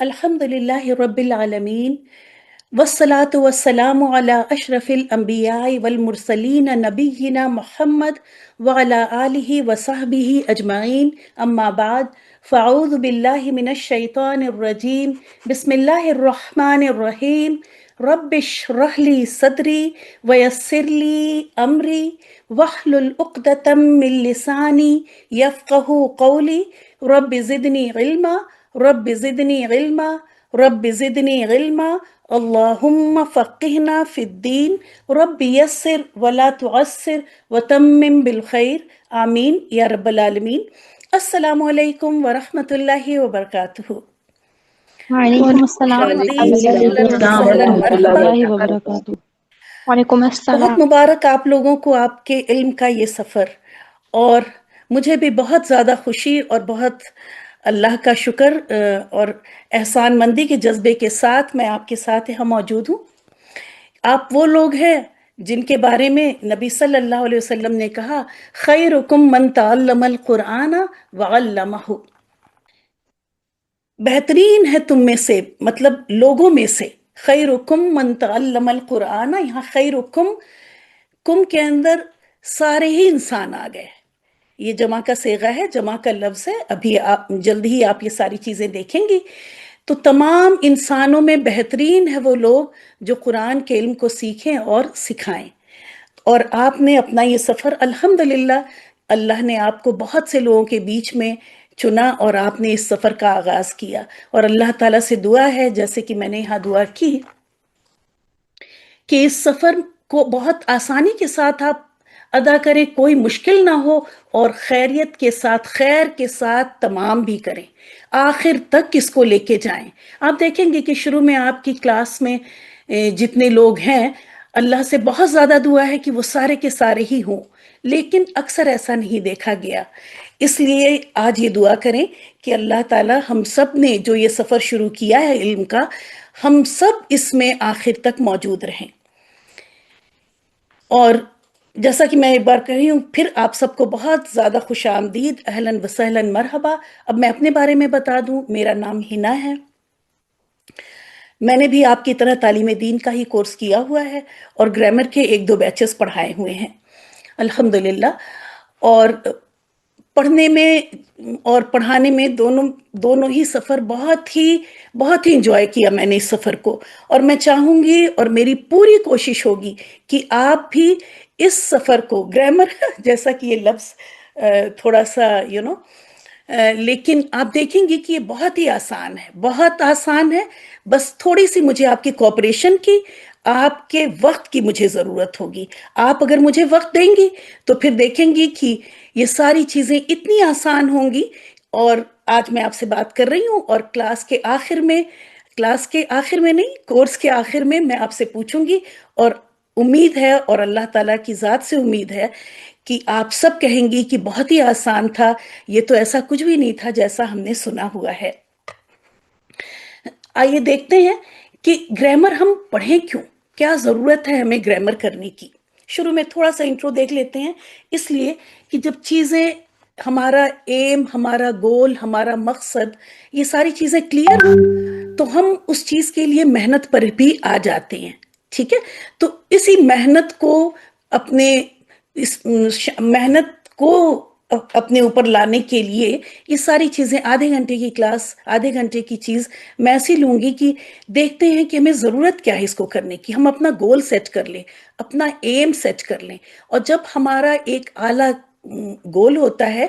الحمدللہ رب العالمین والصلاة والسلام علی اشرف الانبیاء والمرسلین نبینا محمد وعلی آلہ وصحبہ اجمعین اما بعد فاعوذ باللہ من الشیطان الرجیم بسم اللہ الرحمن الرحیم رب اشرح لی صدری ویسر لی امری واحلل عقدۃ من لسانی یفقہوا قولی رب زدنی علما رب زدنی علما رب زدنی علما اللہم فقہنا فی الدین رب یسر ولا تعسر وتمم بالخیر آمین یا رب العالمین۔ السلام علیکم ورحمۃ اللہ وبرکاتہ۔ وعلیکم السلام ورحمۃ اللہ وبرکاتہ۔ وعلیکم بہت السلام۔ مبارک آپ لوگوں کو آپ کے علم کا یہ سفر، اور مجھے بھی بہت زیادہ خوشی اور بہت اللہ کا شکر اور احسان مندی کے جذبے کے ساتھ میں آپ کے ساتھ یہاں موجود ہوں۔ آپ وہ لوگ ہیں جن کے بارے میں نبی صلی اللہ علیہ وسلم نے کہا خیرکم من تعلم القرآن وعلمہ، بہترین ہے تم میں سے، مطلب لوگوں میں سے، خیرکم من تعلم القرآن، یہاں خیرکم کم کے اندر سارے ہی انسان آ گئے، یہ جمع کا صیغہ ہے، جمع کا لفظ ہے، ابھی آپ جلد ہی آپ یہ ساری چیزیں دیکھیں گی۔ تو تمام انسانوں میں بہترین ہے وہ لوگ جو قرآن کے علم کو سیکھیں اور سکھائیں، اور آپ نے اپنا یہ سفر الحمدللہ اللہ نے آپ کو بہت سے لوگوں کے بیچ میں چنا اور آپ نے اس سفر کا آغاز کیا، اور اللہ تعالیٰ سے دعا ہے جیسے کہ میں نے یہاں دعا کی کہ اس سفر کو بہت آسانی کے ساتھ آپ ادا کریں، کوئی مشکل نہ ہو، اور خیریت کے ساتھ، خیر کے ساتھ تمام بھی کریں، آخر تک اس کو لے کے جائیں۔ آپ دیکھیں گے کہ شروع میں آپ کی کلاس میں جتنے لوگ ہیں، اللہ سے بہت زیادہ دعا ہے کہ وہ سارے کے سارے ہی ہوں، لیکن اکثر ایسا نہیں دیکھا گیا۔ اس لیے آج یہ دعا کریں کہ اللہ تعالیٰ ہم سب نے جو یہ سفر شروع کیا ہے علم کا، ہم سب اس میں آخر تک موجود رہیں۔ اور جیسا کہ میں ایک بار کہہ رہی ہوں، پھر آپ سب کو بہت زیادہ خوش آمدید، اہلاً وسہلاً مرحبا۔ اب میں اپنے بارے میں بتا دوں، میرا نام ہنا ہے، میں نے بھی آپ کی طرح تعلیم دین کا ہی کورس کیا ہوا ہے اور گرامر کے 1-2 بیچز پڑھائے ہوئے ہیں الحمدللہ، اور پڑھنے میں اور پڑھانے میں دونوں ہی سفر بہت ہی انجوائے کیا میں نے اس سفر کو، اور میں چاہوں گی اور میری پوری کوشش ہوگی کہ آپ بھی اس سفر کو، گرامر جیسا کہ یہ لفظ تھوڑا سا لیکن آپ دیکھیں گے کہ یہ بہت ہی آسان ہے، بہت آسان ہے، بس تھوڑی سی مجھے آپ کی کوآپریشن کی، آپ کے وقت کی مجھے ضرورت ہوگی۔ آپ اگر مجھے وقت دیں گی تو پھر دیکھیں گی کہ یہ ساری چیزیں اتنی آسان ہوں گی۔ اور آج میں آپ سے بات کر رہی ہوں، اور کلاس کے آخر میں نہیں، کورس کے آخر میں آپ سے پوچھوں گی، اور امید ہے اور اللہ تعالیٰ کی ذات سے امید ہے کہ آپ سب کہیں گی کہ بہت ہی آسان تھا، یہ تو ایسا کچھ بھی نہیں تھا جیسا ہم نے سنا ہوا ہے۔ آئیے دیکھتے ہیں کہ گرامر ہم پڑھیں کیوں، کیا ضرورت ہے ہمیں گرامر کرنے کی۔ شروع میں تھوڑا سا انٹرو دیکھ لیتے ہیں، اس لیے کہ جب چیزیں، ہمارا ایم، ہمارا گول، ہمارا مقصد، یہ ساری چیزیں کلیئر ہوں تو ہم اس چیز کے لیے محنت پر بھی آ جاتے ہیں، ٹھیک ہے؟ تو اسی محنت کو اپنے اوپر لانے کے لیے یہ ساری چیزیں، آدھے گھنٹے کی کلاس، آدھے گھنٹے کی چیز میں ایسی لوں گی کہ دیکھتے ہیں کہ ہمیں ضرورت کیا ہے اس کو کرنے کی، ہم اپنا گول سیٹ کر لیں، اپنا ایم سیٹ کر لیں، اور جب ہمارا ایک اعلیٰ گول ہوتا ہے،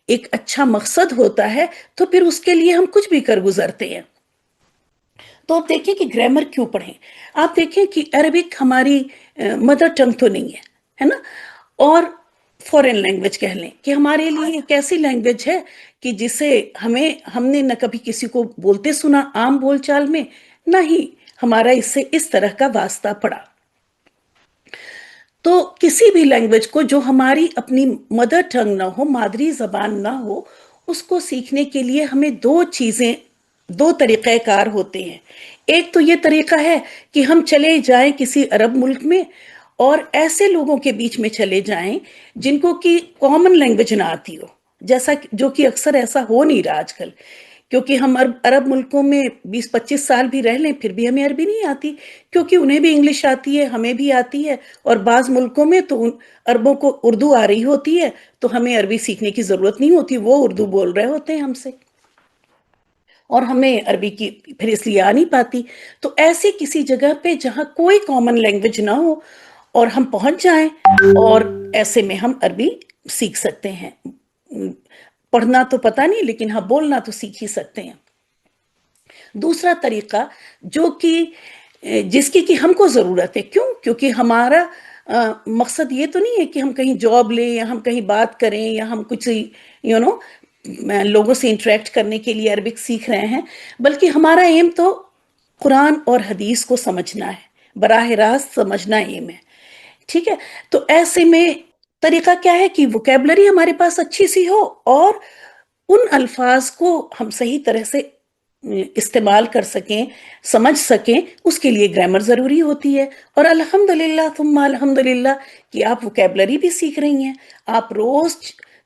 ایک اچھا مقصد ہوتا ہے، تو پھر اس کے لیے ہم کچھ بھی کر گزرتے ہیں۔ تو آپ دیکھیں کہ گرامر کیوں پڑھیں۔ آپ دیکھیں کہ عربک ہماری مدر ٹنگ تو نہیں ہے نا، اور فورن لینگویج کہہ لیں کہ ہمارے لیے ایک ایسی لینگویج ہے کہ جسے ہم نے نہ کبھی کسی کو بولتے سنا عام بول چال میں، نہ ہی ہمارا اس سے اس طرح کا واسطہ پڑا۔ تو کسی بھی لینگویج کو جو ہماری اپنی مدر ٹنگ نہ ہو، مادری زبان نہ ہو، اس کو سیکھنے کے لیے ہمیں دو طریقہ کار ہوتے ہیں۔ ایک تو یہ طریقہ ہے کہ ہم چلے جائیں کسی عرب ملک میں اور ایسے لوگوں کے بیچ میں چلے جائیں جن کو کہ کامن لینگویج نہ آتی ہو، جیسا جو کہ اکثر ایسا ہو نہیں رہا آج کل، کیونکہ ہم عرب ملکوں میں 20-25 سال بھی رہ لیں پھر بھی ہمیں عربی نہیں آتی، کیونکہ انہیں بھی انگلش آتی ہے، ہمیں بھی آتی ہے، اور بعض ملکوں میں تو عربوں کو اردو آ رہی ہوتی ہے تو ہمیں عربی سیکھنے کی ضرورت نہیں ہوتی، وہ اردو بول رہے ہوتے ہیں ہم سے، اور ہمیں عربی کی پھر اس لیے آ نہیں پاتی۔ تو ایسی کسی جگہ پہ جہاں کوئی کامن لینگویج نہ ہو اور ہم پہنچ جائیں، اور ایسے میں ہم عربی سیکھ سکتے ہیں۔ پڑھنا تو پتہ نہیں، لیکن ہاں بولنا تو سیکھ ہی سکتے ہیں۔ دوسرا طریقہ جو کہ جس کی ہم کو ضرورت ہے، کیونکہ ہمارا مقصد یہ تو نہیں ہے کہ ہم کہیں جاب لیں یا ہم کہیں بات کریں یا ہم کچھ لوگوں سے انٹریکٹ کرنے کے لیے عربک سیکھ رہے ہیں، بلکہ ہمارا ایم تو قرآن اور حدیث کو سمجھنا ہے، براہ راست سمجھنا ایم ہے، ٹھیک ہے؟ تو ایسے میں طریقہ کیا ہے کہ ووکیبلری ہمارے پاس اچھی سی ہو اور ان الفاظ کو ہم صحیح طرح سے استعمال کر سکیں، سمجھ سکیں، اس کے لیے گرامر ضروری ہوتی ہے۔ اور الحمدللہ ثم الحمدللہ کہ آپ ووکیبلری بھی سیکھ رہی ہیں، آپ روز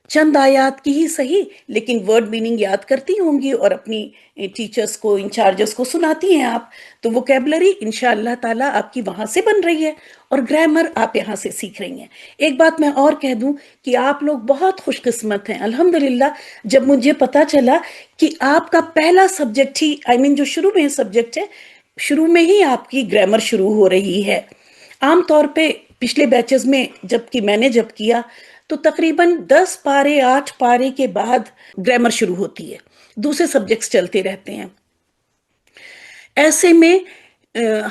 چند آیات کی ہی صحیح لیکن ورڈ میننگ یاد کرتی ہوں گی اور اپنی ٹیچرز کو، انچارجز کو سناتی ہیں آپ، تو ووکیبلری انشاءاللہ تعالیٰ آپ کی وہاں سے بن رہی ہے اور گرامر آپ یہاں سے سیکھ رہی ہیں۔ ایک بات میں اور کہہ دوں کہ آپ لوگ بہت خوش قسمت ہیں الحمدللہ، جب مجھے پتا چلا کہ آپ کا پہلا سبجیکٹ ہی جو شروع میں سبجیکٹ ہے، شروع میں ہی آپ کی گرامر شروع ہو رہی ہے۔ عام طور پہ پچھلے بیچز میں میں نے جب کیا تو تقریباً 10 پارے 8 پارے کے بعد گرامر شروع ہوتی ہے، دوسرے سبجیکٹس چلتے رہتے ہیں۔ ایسے میں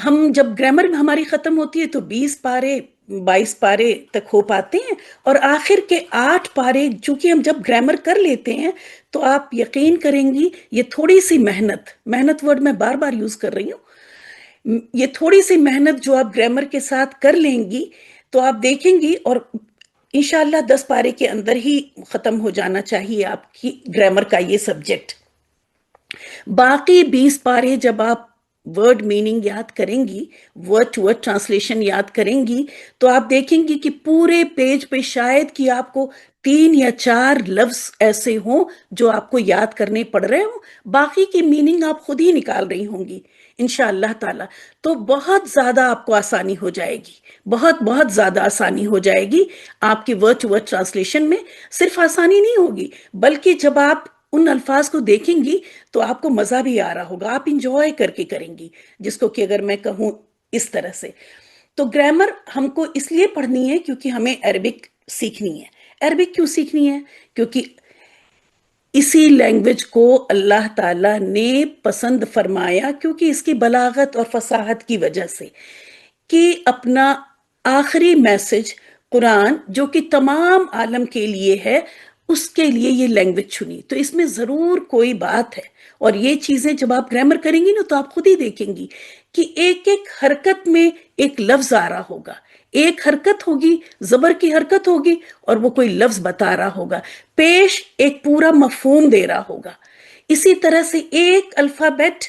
ہم جب گرامر ہماری ختم ہوتی ہے تو 20 پارے 22 پارے تک ہو پاتے ہیں، اور آخر کے 8 پارے چونکہ ہم جب گرامر کر لیتے ہیں تو آپ یقین کریں گی یہ تھوڑی سی محنت ورڈ میں بار بار یوز کر رہی ہوں، یہ تھوڑی سی محنت جو آپ گرامر کے ساتھ کر لیں گی تو آپ دیکھیں گی، اور انشاءاللہ 10 پارے کے اندر ہی ختم ہو جانا چاہیے آپ کی گرامر کا یہ سبجیکٹ۔ باقی 20 پارے جب آپ ورڈ میننگ یاد کریں گی، ورڈ ٹو ورڈ ٹرانسلیشن یاد کریں گی، تو آپ دیکھیں گی کہ پورے پیج پہ شاید کہ آپ کو 3 یا 4 لفظ ایسے ہوں جو آپ کو یاد کرنے پڑ رہے ہوں، باقی کی میننگ آپ خود ہی نکال رہی ہوں گی انشاءاللہ تعالی۔ تو بہت زیادہ آپ کو آسانی ہو جائے گی، بہت زیادہ آسانی ہو جائے گی آپ کی ورڈ ٹو ورڈ ٹرانسلیشن میں۔ صرف آسانی نہیں ہوگی بلکہ جب آپ ان الفاظ کو دیکھیں گی تو آپ کو مزہ بھی آ رہا ہوگا، آپ انجوائے کر کے کریں گی، جس کو کہ اگر میں کہوں اس طرح سے۔ تو گرامر ہم کو اس لیے پڑھنی ہے کیونکہ ہمیں عربک سیکھنی ہے۔ عربک کیوں سیکھنی ہے؟ کیونکہ اسی لینگویج کو اللہ تعالیٰ نے پسند فرمایا، کیونکہ اس کی بلاغت اور فصاحت کی وجہ سے، کہ اپنا آخری میسج قرآن جو کہ تمام عالم کے لیے ہے، اس کے لیے یہ لینگویج چنی، تو اس میں ضرور کوئی بات ہے۔ اور یہ چیزیں جب آپ گرامر کریں گی نا تو آپ خود ہی دیکھیں گی کہ ایک ایک حرکت میں ایک لفظ آ رہا ہوگا، ایک حرکت ہوگی، زبر کی حرکت ہوگی اور وہ کوئی لفظ بتا رہا ہوگا، پیش ایک پورا مفہوم دے رہا ہوگا۔ اسی طرح سے ایک الفابیٹ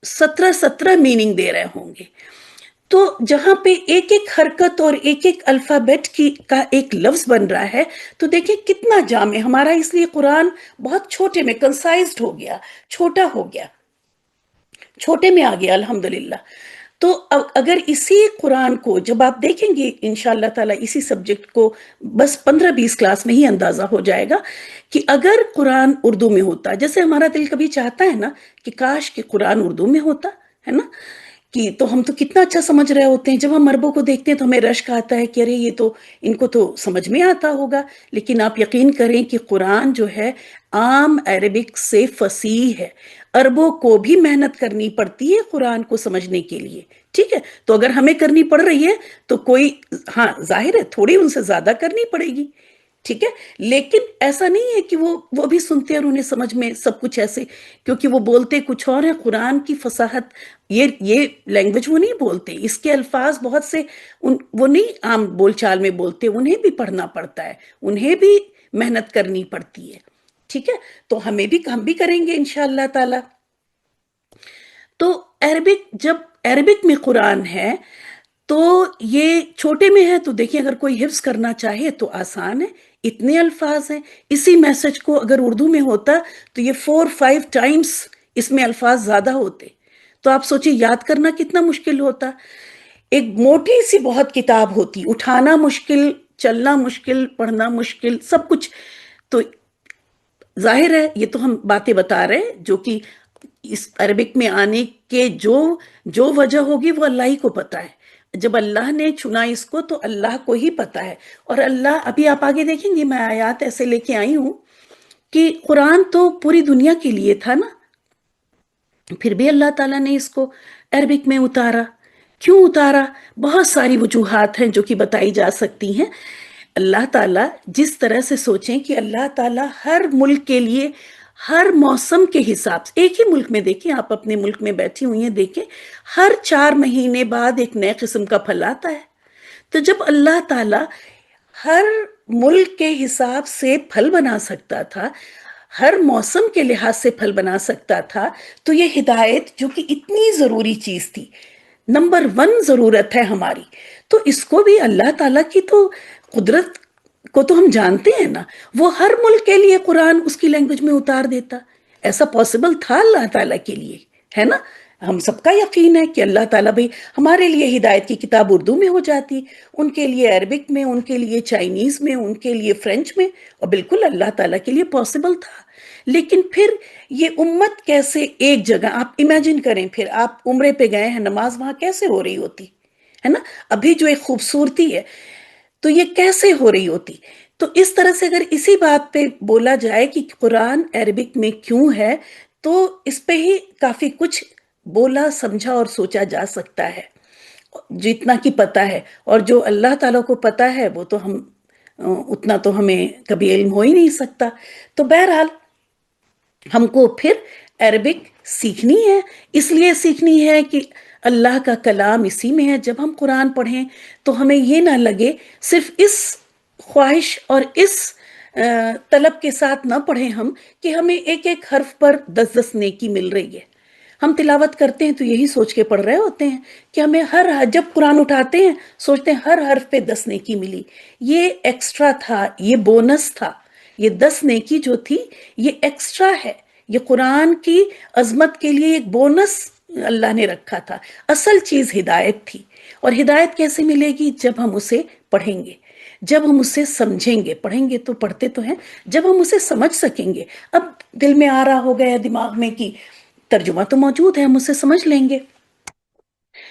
17 میننگ دے رہے ہوں گے۔ تو جہاں پہ ایک ایک حرکت اور ایک ایک الفابیٹ کا ایک لفظ بن رہا ہے، تو دیکھیں کتنا جامع ہمارا، اس لیے قرآن بہت چھوٹے میں کنسائزڈ ہو گیا، چھوٹا ہو گیا، چھوٹے میں آ گیا الحمدللہ۔ تو اگر اسی قرآن کو جب آپ دیکھیں گے انشاءاللہ تعالیٰ اسی سبجیکٹ کو بس 15-20 کلاس میں ہی اندازہ ہو جائے گا کہ اگر قرآن اردو میں ہوتا، جیسے ہمارا دل کبھی چاہتا ہے نا کہ کاش کہ قرآن اردو میں ہوتا ہے نا، کہ تو ہم تو کتنا اچھا سمجھ رہے ہوتے ہیں، جب ہم عربوں کو دیکھتے ہیں تو ہمیں رشک آتا ہے کہ ارے یہ تو ان کو تو سمجھ میں آتا ہوگا، لیکن آپ یقین کریں کہ قرآن جو ہے عام عربک سے فصیح ہے، عربوں کو بھی محنت کرنی پڑتی ہے قرآن کو سمجھنے کے لیے، ٹھیک ہے؟ تو اگر ہمیں کرنی پڑ رہی ہے تو کوئی، ہاں ظاہر ہے تھوڑی ان سے زیادہ کرنی پڑے گی، ٹھیک ہے، لیکن ایسا نہیں ہے کہ وہ بھی سنتے اور انہیں سمجھ میں سب کچھ ایسے، کیونکہ وہ بولتے کچھ اور ہے۔ قرآن کی فصاحت، یہ لینگویج وہ نہیں بولتے، اس کے الفاظ بہت سے وہ نہیں عام بول چال میں بولتے، انہیں بھی پڑھنا پڑتا ہے، انہیں بھی محنت کرنی پڑتی ہے، ٹھیک ہے؟ تو ہم بھی کریں گے انشاءاللہ تعالی۔ تو جب عربک میں قرآن ہے تو یہ چھوٹے میں ہے، تو دیکھیں اگر کوئی حفظ کرنا چاہے تو آسان ہے، اتنے الفاظ ہیں. اسی میسج کو اگر اردو میں ہوتا تو یہ 4-5 ٹائمز اس میں الفاظ زیادہ ہوتے. تو آپ سوچیں یاد کرنا کتنا مشکل ہوتا. ایک موٹی سی بہت کتاب ہوتی, اٹھانا مشکل, چلنا مشکل, پڑھنا مشکل, سب کچھ. تو ظاہر ہے یہ تو ہم باتیں بتا رہے ہیں جو کہ اس عربک میں آنے کے جو وجہ ہوگی وہ اللہ ہی کو پتا ہے. جب اللہ نے چنا اس کو تو اللہ کو ہی پتا ہے. اور اللہ, ابھی آپ آگے دیکھیں گے, میں آیات ایسے لے کے آئی ہوں کہ قرآن تو پوری دنیا کے لیے تھا نا, پھر بھی اللہ تعالیٰ نے اس کو عربک میں اتارا. کیوں اتارا؟ بہت ساری وجوہات ہیں جو کہ بتائی جا سکتی ہیں. اللہ تعالیٰ جس طرح سے سوچیں کہ اللہ تعالیٰ ہر ملک کے لیے ہر موسم کے حساب سے, ایک ہی ملک میں دیکھیں, آپ اپنے ملک میں بیٹھی ہوئی ہیں دیکھیں, ہر 4 مہینے بعد ایک نئے قسم کا پھل آتا ہے. تو جب اللہ تعالیٰ ہر ملک کے حساب سے پھل بنا سکتا تھا, ہر موسم کے لحاظ سے پھل بنا سکتا تھا, تو یہ ہدایت جو کہ اتنی ضروری چیز تھی, نمبر 1 ضرورت ہے ہماری, تو اس کو بھی اللہ تعالیٰ کی تو قدرت کو تو ہم جانتے ہیں نا, وہ ہر ملک کے لیے قرآن اس کی لینگویج میں اتار دیتا. ایسا پاسبل تھا اللہ تعالیٰ کے لیے, ہے نا. ہم سب کا یقین ہے کہ اللہ تعالیٰ بھی ہمارے لیے ہدایت کی کتاب اردو میں ہو جاتی, ان کے لیے عربک میں, ان کے لیے چائنیز میں, ان کے لیے فرینچ میں, اور بالکل اللہ تعالیٰ کے لیے پاسبل تھا. لیکن پھر یہ امت کیسے ایک جگہ, آپ امیجن کریں, پھر آپ عمرے پہ گئے ہیں, نماز وہاں کیسے ہو رہی ہوتی ہے نا, ابھی جو ایک خوبصورتی ہے تو یہ کیسے ہو رہی ہوتی. تو اس طرح سے اگر اسی بات پہ بولا جائے کہ قرآن عربک میں کیوں ہے, تو اس پہ ہی کافی کچھ بولا, سمجھا اور سوچا جا سکتا ہے, جتنا کہ پتا ہے. اور جو اللہ تعالیٰ کو پتا ہے وہ تو ہم اتنا تو ہمیں کبھی علم ہو ہی نہیں سکتا. تو بہرحال ہم کو پھر عربک سیکھنی ہے, اس لیے سیکھنی ہے کہ اللہ کا کلام اسی میں ہے. جب ہم قرآن پڑھیں تو ہمیں یہ نہ لگے صرف اس خواہش اور اس طلب کے ساتھ نہ پڑھیں ہم کہ ہمیں ایک ایک حرف پر 10 نیکی مل رہی ہے. ہم تلاوت کرتے ہیں تو یہی سوچ کے پڑھ رہے ہوتے ہیں کہ ہمیں جب قرآن اٹھاتے ہیں سوچتے ہیں ہر حرف پہ 10 نیکی ملی. یہ ایکسٹرا تھا, یہ بونس تھا. یہ 10 نیکی جو تھی یہ ایکسٹرا ہے, یہ قرآن کی عظمت کے لیے ایک بونس اللہ نے رکھا تھا. اصل چیز ہدایت تھی. اور ہدایت کیسے ملے گی؟ جب ہم اسے پڑھیں گے, جب ہم اسے سمجھیں گے. پڑھیں گے تو پڑھتے تو ہیں, جب ہم اسے سمجھ سکیں گے. اب دل میں آ رہا ہو گیا دماغ میں کہ ترجمہ تو موجود ہے, ہم اسے سمجھ لیں گے.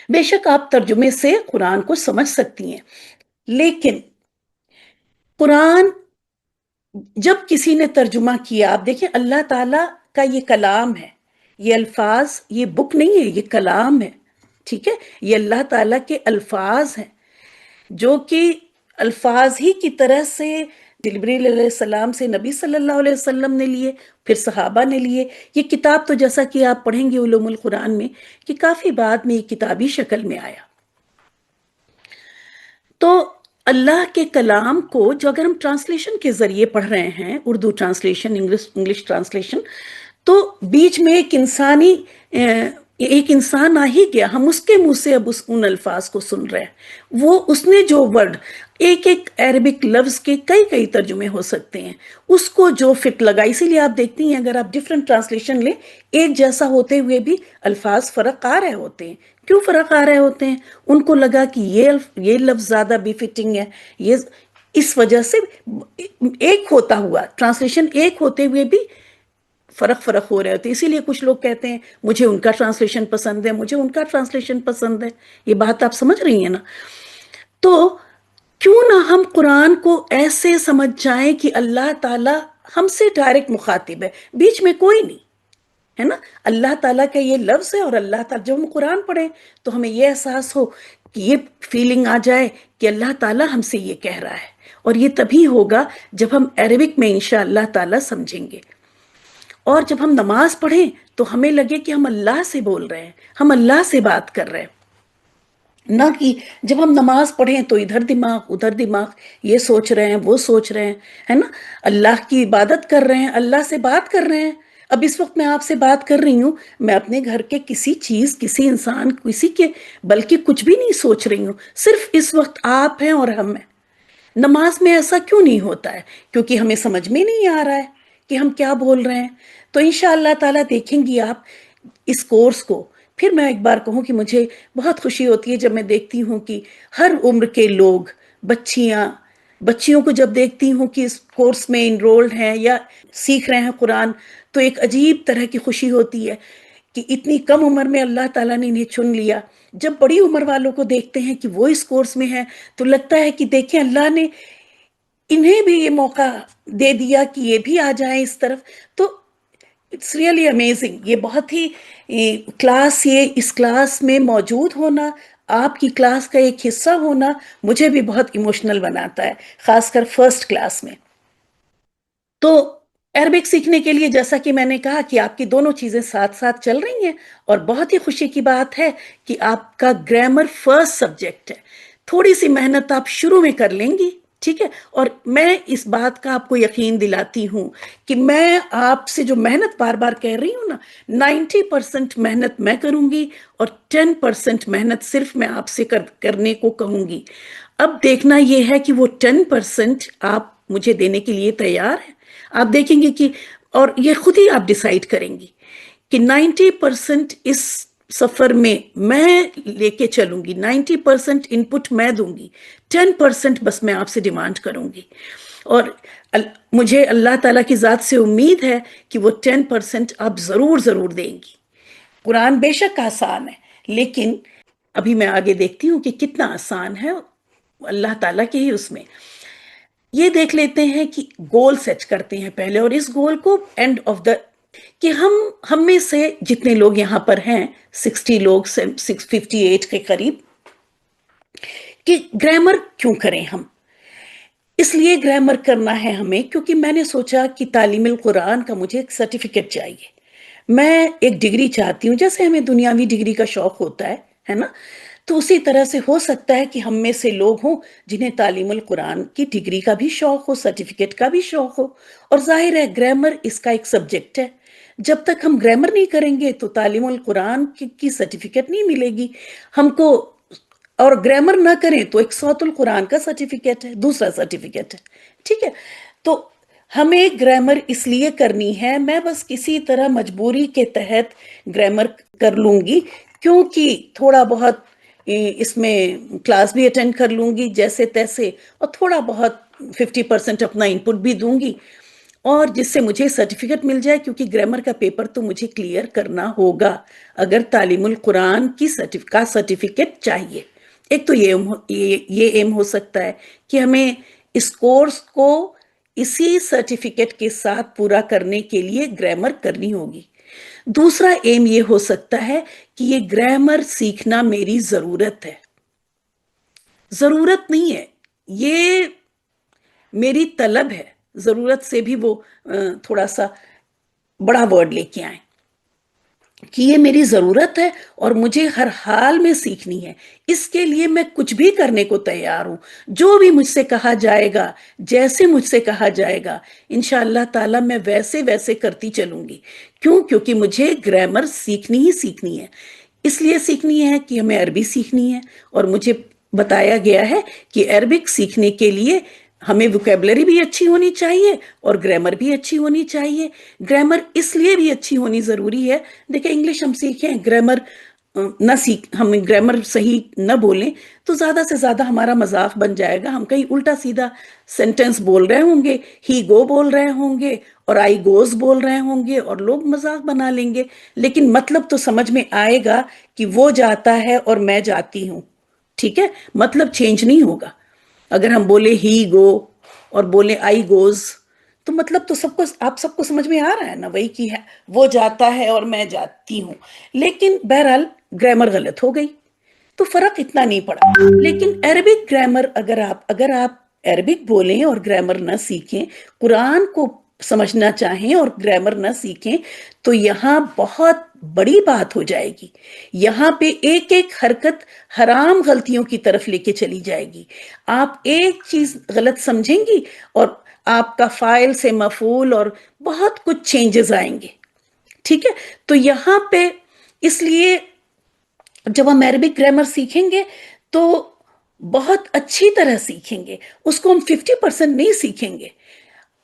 بے شک آپ ترجمے سے قرآن کو سمجھ سکتی ہیں, لیکن قرآن جب کسی نے ترجمہ کیا, آپ دیکھیں اللہ تعالیٰ کا یہ کلام ہے, یہ الفاظ, یہ بک نہیں ہے, یہ کلام ہے. ٹھیک ہے, یہ اللہ تعالیٰ کے الفاظ ہیں جو کہ الفاظ ہی کی طرح سے جبریل علیہ السلام سے نبی صلی اللہ علیہ وسلم نے لیے, پھر صحابہ نے لیے. یہ کتاب تو جیسا کہ آپ پڑھیں گے علوم القرآن میں کہ کافی بعد میں یہ کتابی شکل میں آیا. تو اللہ کے کلام کو جو اگر ہم ٹرانسلیشن کے ذریعے پڑھ رہے ہیں, اردو ٹرانسلیشن, انگلش ٹرانسلیشن, تو بیچ میں ایک انسان آ ہی گیا, ہم اس کے منہ سے اب ان الفاظ کو سن رہے ہیں. وہ اس نے جو ورڈ, ایک ایک عربک لفظ کے کئی ترجمے ہو سکتے ہیں, اس کو جو فٹ لگا. اسی لیے آپ دیکھتی ہیں اگر آپ ڈیفرنٹ ٹرانسلیشن لیں, ایک جیسا ہوتے ہوئے بھی الفاظ فرق آ رہے ہوتے ہیں. کیوں فرق آ رہے ہوتے ہیں؟ ان کو لگا کہ یہ لفظ زیادہ بھی فٹنگ ہے, یہ اس وجہ سے ایک ہوتا ہوا ٹرانسلیشن, ایک ہوتے ہوئے بھی فرق ہو رہے ہوتے. اسی لیے کچھ لوگ کہتے ہیں مجھے ان کا ٹرانسلیشن پسند ہے, مجھے ان کا ٹرانسلیشن پسند ہے. یہ بات آپ سمجھ رہی ہیں نا. تو کیوں نہ ہم قرآن کو ایسے سمجھ جائیں کہ اللہ تعالیٰ ہم سے ڈائریکٹ مخاطب ہے, بیچ میں کوئی نہیں ہے نا. اللہ تعالیٰ کا یہ لفظ ہے, اور اللہ تعالیٰ جب ہم قرآن پڑھیں تو ہمیں یہ احساس ہو کہ یہ فیلنگ آ جائے کہ اللہ تعالیٰ ہم سے یہ کہہ رہا ہے. اور یہ تبھی ہوگا جب ہم عربک میں انشاءاللہ تعالیٰ سمجھیں گے. اور جب ہم نماز پڑھیں تو ہمیں لگے کہ ہم اللہ سے بول رہے ہیں, ہم اللہ سے بات کر رہے ہیں. نہ کہ جب ہم نماز پڑھیں تو ادھر دماغ ادھر دماغ, یہ سوچ رہے ہیں وہ سوچ رہے ہیں, ہے نا. اللہ کی عبادت کر رہے ہیں, اللہ سے بات کر رہے ہیں. اب اس وقت میں آپ سے بات کر رہی ہوں, میں اپنے گھر کے کسی چیز, کسی انسان, کسی کے بلکہ کچھ بھی نہیں سوچ رہی ہوں. صرف اس وقت آپ ہیں اور ہم ہیں. نماز میں ایسا کیوں نہیں ہوتا ہے؟ کیونکہ ہمیں سمجھ میں نہیں آ رہا ہے کہ ہم کیا بول رہے ہیں. تو انشاءاللہ تعالیٰ دیکھیں گی آپ اس کورس کو. پھر میں ایک بار کہوں کہ مجھے بہت خوشی ہوتی ہے جب میں دیکھتی ہوں کہ ہر عمر کے لوگ، بچیوں کو جب دیکھتی ہوں کہ اس کورس میں انرولڈ ہیں یا سیکھ رہے ہیں قرآن، تو ایک عجیب طرح کی خوشی ہوتی ہے کہ اتنی کم عمر میں اللہ تعالیٰ نے انہیں چن لیا. جب بڑی عمر والوں کو دیکھتے ہیں کہ وہ اس کورس میں ہیں تو لگتا ہے کہ دیکھیں اللہ نے انہیں بھی یہ موقع دے دیا کہ یہ بھی آ جائیں اس طرف. تو اٹس ریئلی امیزنگ. یہ بہت ہی اس کلاس میں موجود ہونا، آپ کی کلاس کا ایک حصہ ہونا مجھے بھی بہت ایموشنل بناتا ہے، خاص کر فرسٹ کلاس میں. تو عربک سیکھنے کے لیے جیسا کہ میں نے کہا کہ آپ کی دونوں چیزیں ساتھ ساتھ چل رہی ہیں، اور بہت ہی خوشی کی بات ہے کہ آپ کا گرامر فرسٹ سبجیکٹ ہے. تھوڑی سی محنت آپ شروع میں کر لیں گی، ٹھیک ہے. اور میں اس بات کا آپ کو یقین دلاتی ہوں کہ میں آپ سے جو محنت بار بار کہہ رہی ہوں نا، 90% محنت میں کروں گی اور 10% محنت صرف میں آپ سے کرنے کو کہوں گی. اب دیکھنا یہ ہے کہ وہ 10% آپ مجھے دینے کے لیے تیار ہیں. آپ دیکھیں گے کہ، اور یہ خود ہی آپ ڈیسائیڈ کریں گی کہ 90% اس سفر میں لے کے چلوں گی، 90% ان پٹ میں دوں گی، 10% بس میں آپ سے ڈیمانڈ کروں گی. اور مجھے اللہ تعالیٰ کی ذات سے امید ہے کہ وہ 10% آپ ضرور ضرور دیں گی. قرآن بے شک آسان ہے، لیکن ابھی میں آگے دیکھتی ہوں کہ کتنا آسان ہے اللہ تعالیٰ کے ہی اس میں. یہ دیکھ لیتے ہیں کہ گول سیٹ کرتے ہیں پہلے، اور اس گول کو اینڈ آف دا کہ ہم میں سے جتنے لوگ یہاں پر ہیں 60 لوگ، 658 کے قریب، کہ گرامر کیوں کریں ہم. اس لیے گرامر کرنا ہے ہمیں کیونکہ میں نے سوچا کہ تعلیم القرآن کا مجھے ایک سرٹیفکیٹ چاہیے. میں ایک ڈگری چاہتی ہوں، جیسے ہمیں دنیاوی ڈگری کا شوق ہوتا ہے نا. تو اسی طرح سے ہو سکتا ہے کہ ہم میں سے لوگ ہوں جنہیں تعلیم القرآن کی ڈگری کا بھی شوق ہو، سرٹیفکیٹ کا بھی شوق ہو. اور ظاہر ہے گرامر اس کا ایک سبجیکٹ ہے. جب تک ہم گرامر نہیں کریں گے تو تعلیم القرآن کی سرٹیفکیٹ نہیں ملے گی ہم کو. اور گرامر نہ کریں تو ایک صوت القرآن کا سرٹیفکیٹ ہے، دوسرا سرٹیفکیٹ ہے، ٹھیک ہے. تو ہمیں گرامر اس لیے کرنی ہے، میں بس کسی طرح مجبوری کے تحت گرامر کر لوں گی، کیونکہ تھوڑا بہت اس میں کلاس بھی اٹینڈ کر لوں گی جیسے تیسے، اور تھوڑا بہت 50% اپنا ان پٹ بھی دوں گی، اور جس سے مجھے سرٹیفکیٹ مل جائے. کیونکہ گرامر کا پیپر تو مجھے کلیئر کرنا ہوگا اگر تعلیم القرآن کی سرٹیفکیٹ چاہیے. ایک تو یہ ایم ہو سکتا ہے کہ ہمیں اس کورس کو اسی سرٹیفکیٹ کے ساتھ پورا کرنے کے لیے گرامر کرنی ہوگی. دوسرا ایم یہ ہو سکتا ہے کہ یہ گرامر سیکھنا میری ضرورت ہے، ضرورت نہیں ہے، یہ میری طلب ہے. ضرورت سے بھی وہ تھوڑا سا بڑا ورڈ لے کے آئیں کہ یہ میری ضرورت ہے اور مجھے ہر حال میں سیکھنی ہے. اس کے لیے میں کچھ بھی کرنے کو تیار ہوں، جو بھی مجھ سے کہا جائے گا، جیسے مجھ سے کہا جائے گا انشاءاللہ تعالی میں ویسے کرتی چلوں گی. کیونکہ مجھے گرامر سیکھنی ہی سیکھنی ہے. اس لیے سیکھنی ہے کہ ہمیں عربی سیکھنی ہے، اور مجھے بتایا گیا ہے کہ عربک سیکھنے کے لیے ہمیں ووکیبلری بھی اچھی ہونی چاہیے اور گرامر بھی اچھی ہونی چاہیے. گرامر اس لیے بھی اچھی ہونی ضروری ہے، دیکھیں انگلش ہم سیکھیں، گرامر ہم گرامر صحیح نہ بولیں تو زیادہ سے زیادہ ہمارا مذاق بن جائے گا. ہم کہیں الٹا سیدھا سینٹنس بول رہے ہوں گے، ہی گو بول رہے ہوں گے اور آئی گوز بول رہے ہوں گے اور لوگ مذاق بنا لیں گے. لیکن مطلب تو سمجھ میں آئے گا کہ وہ جاتا ہے اور میں جاتی ہوں، ٹھیک ہے. مطلب چینج نہیں ہوگا. اگر ہم بولے ہی گو اور بولے آئی گوز تو مطلب تو آپ سب کو سمجھ میں آ رہا ہے نا، وہی کی ہے، وہ جاتا ہے اور میں جاتی ہوں. لیکن بہرحال گرامر غلط ہو گئی تو فرق اتنا نہیں پڑا. لیکن عربک گرامر اگر آپ عربک بولیں اور گرامر نہ سیکھیں، قرآن کو سمجھنا چاہیں اور گرامر نہ سیکھیں تو یہاں بہت بڑی بات ہو جائے گی. یہاں پہ ایک ایک حرکت حرام غلطیوں کی طرف لے کے چلی جائے گی. آپ ایک چیز غلط سمجھیں گی اور آپ کا فاعل سے مفعول اور بہت کچھ چینجز آئیں گے، ٹھیک ہے. تو یہاں پہ اس لیے جب ہم عربک گرامر سیکھیں گے تو بہت اچھی طرح سیکھیں گے، اس کو ہم 50% نہیں سیکھیں گے،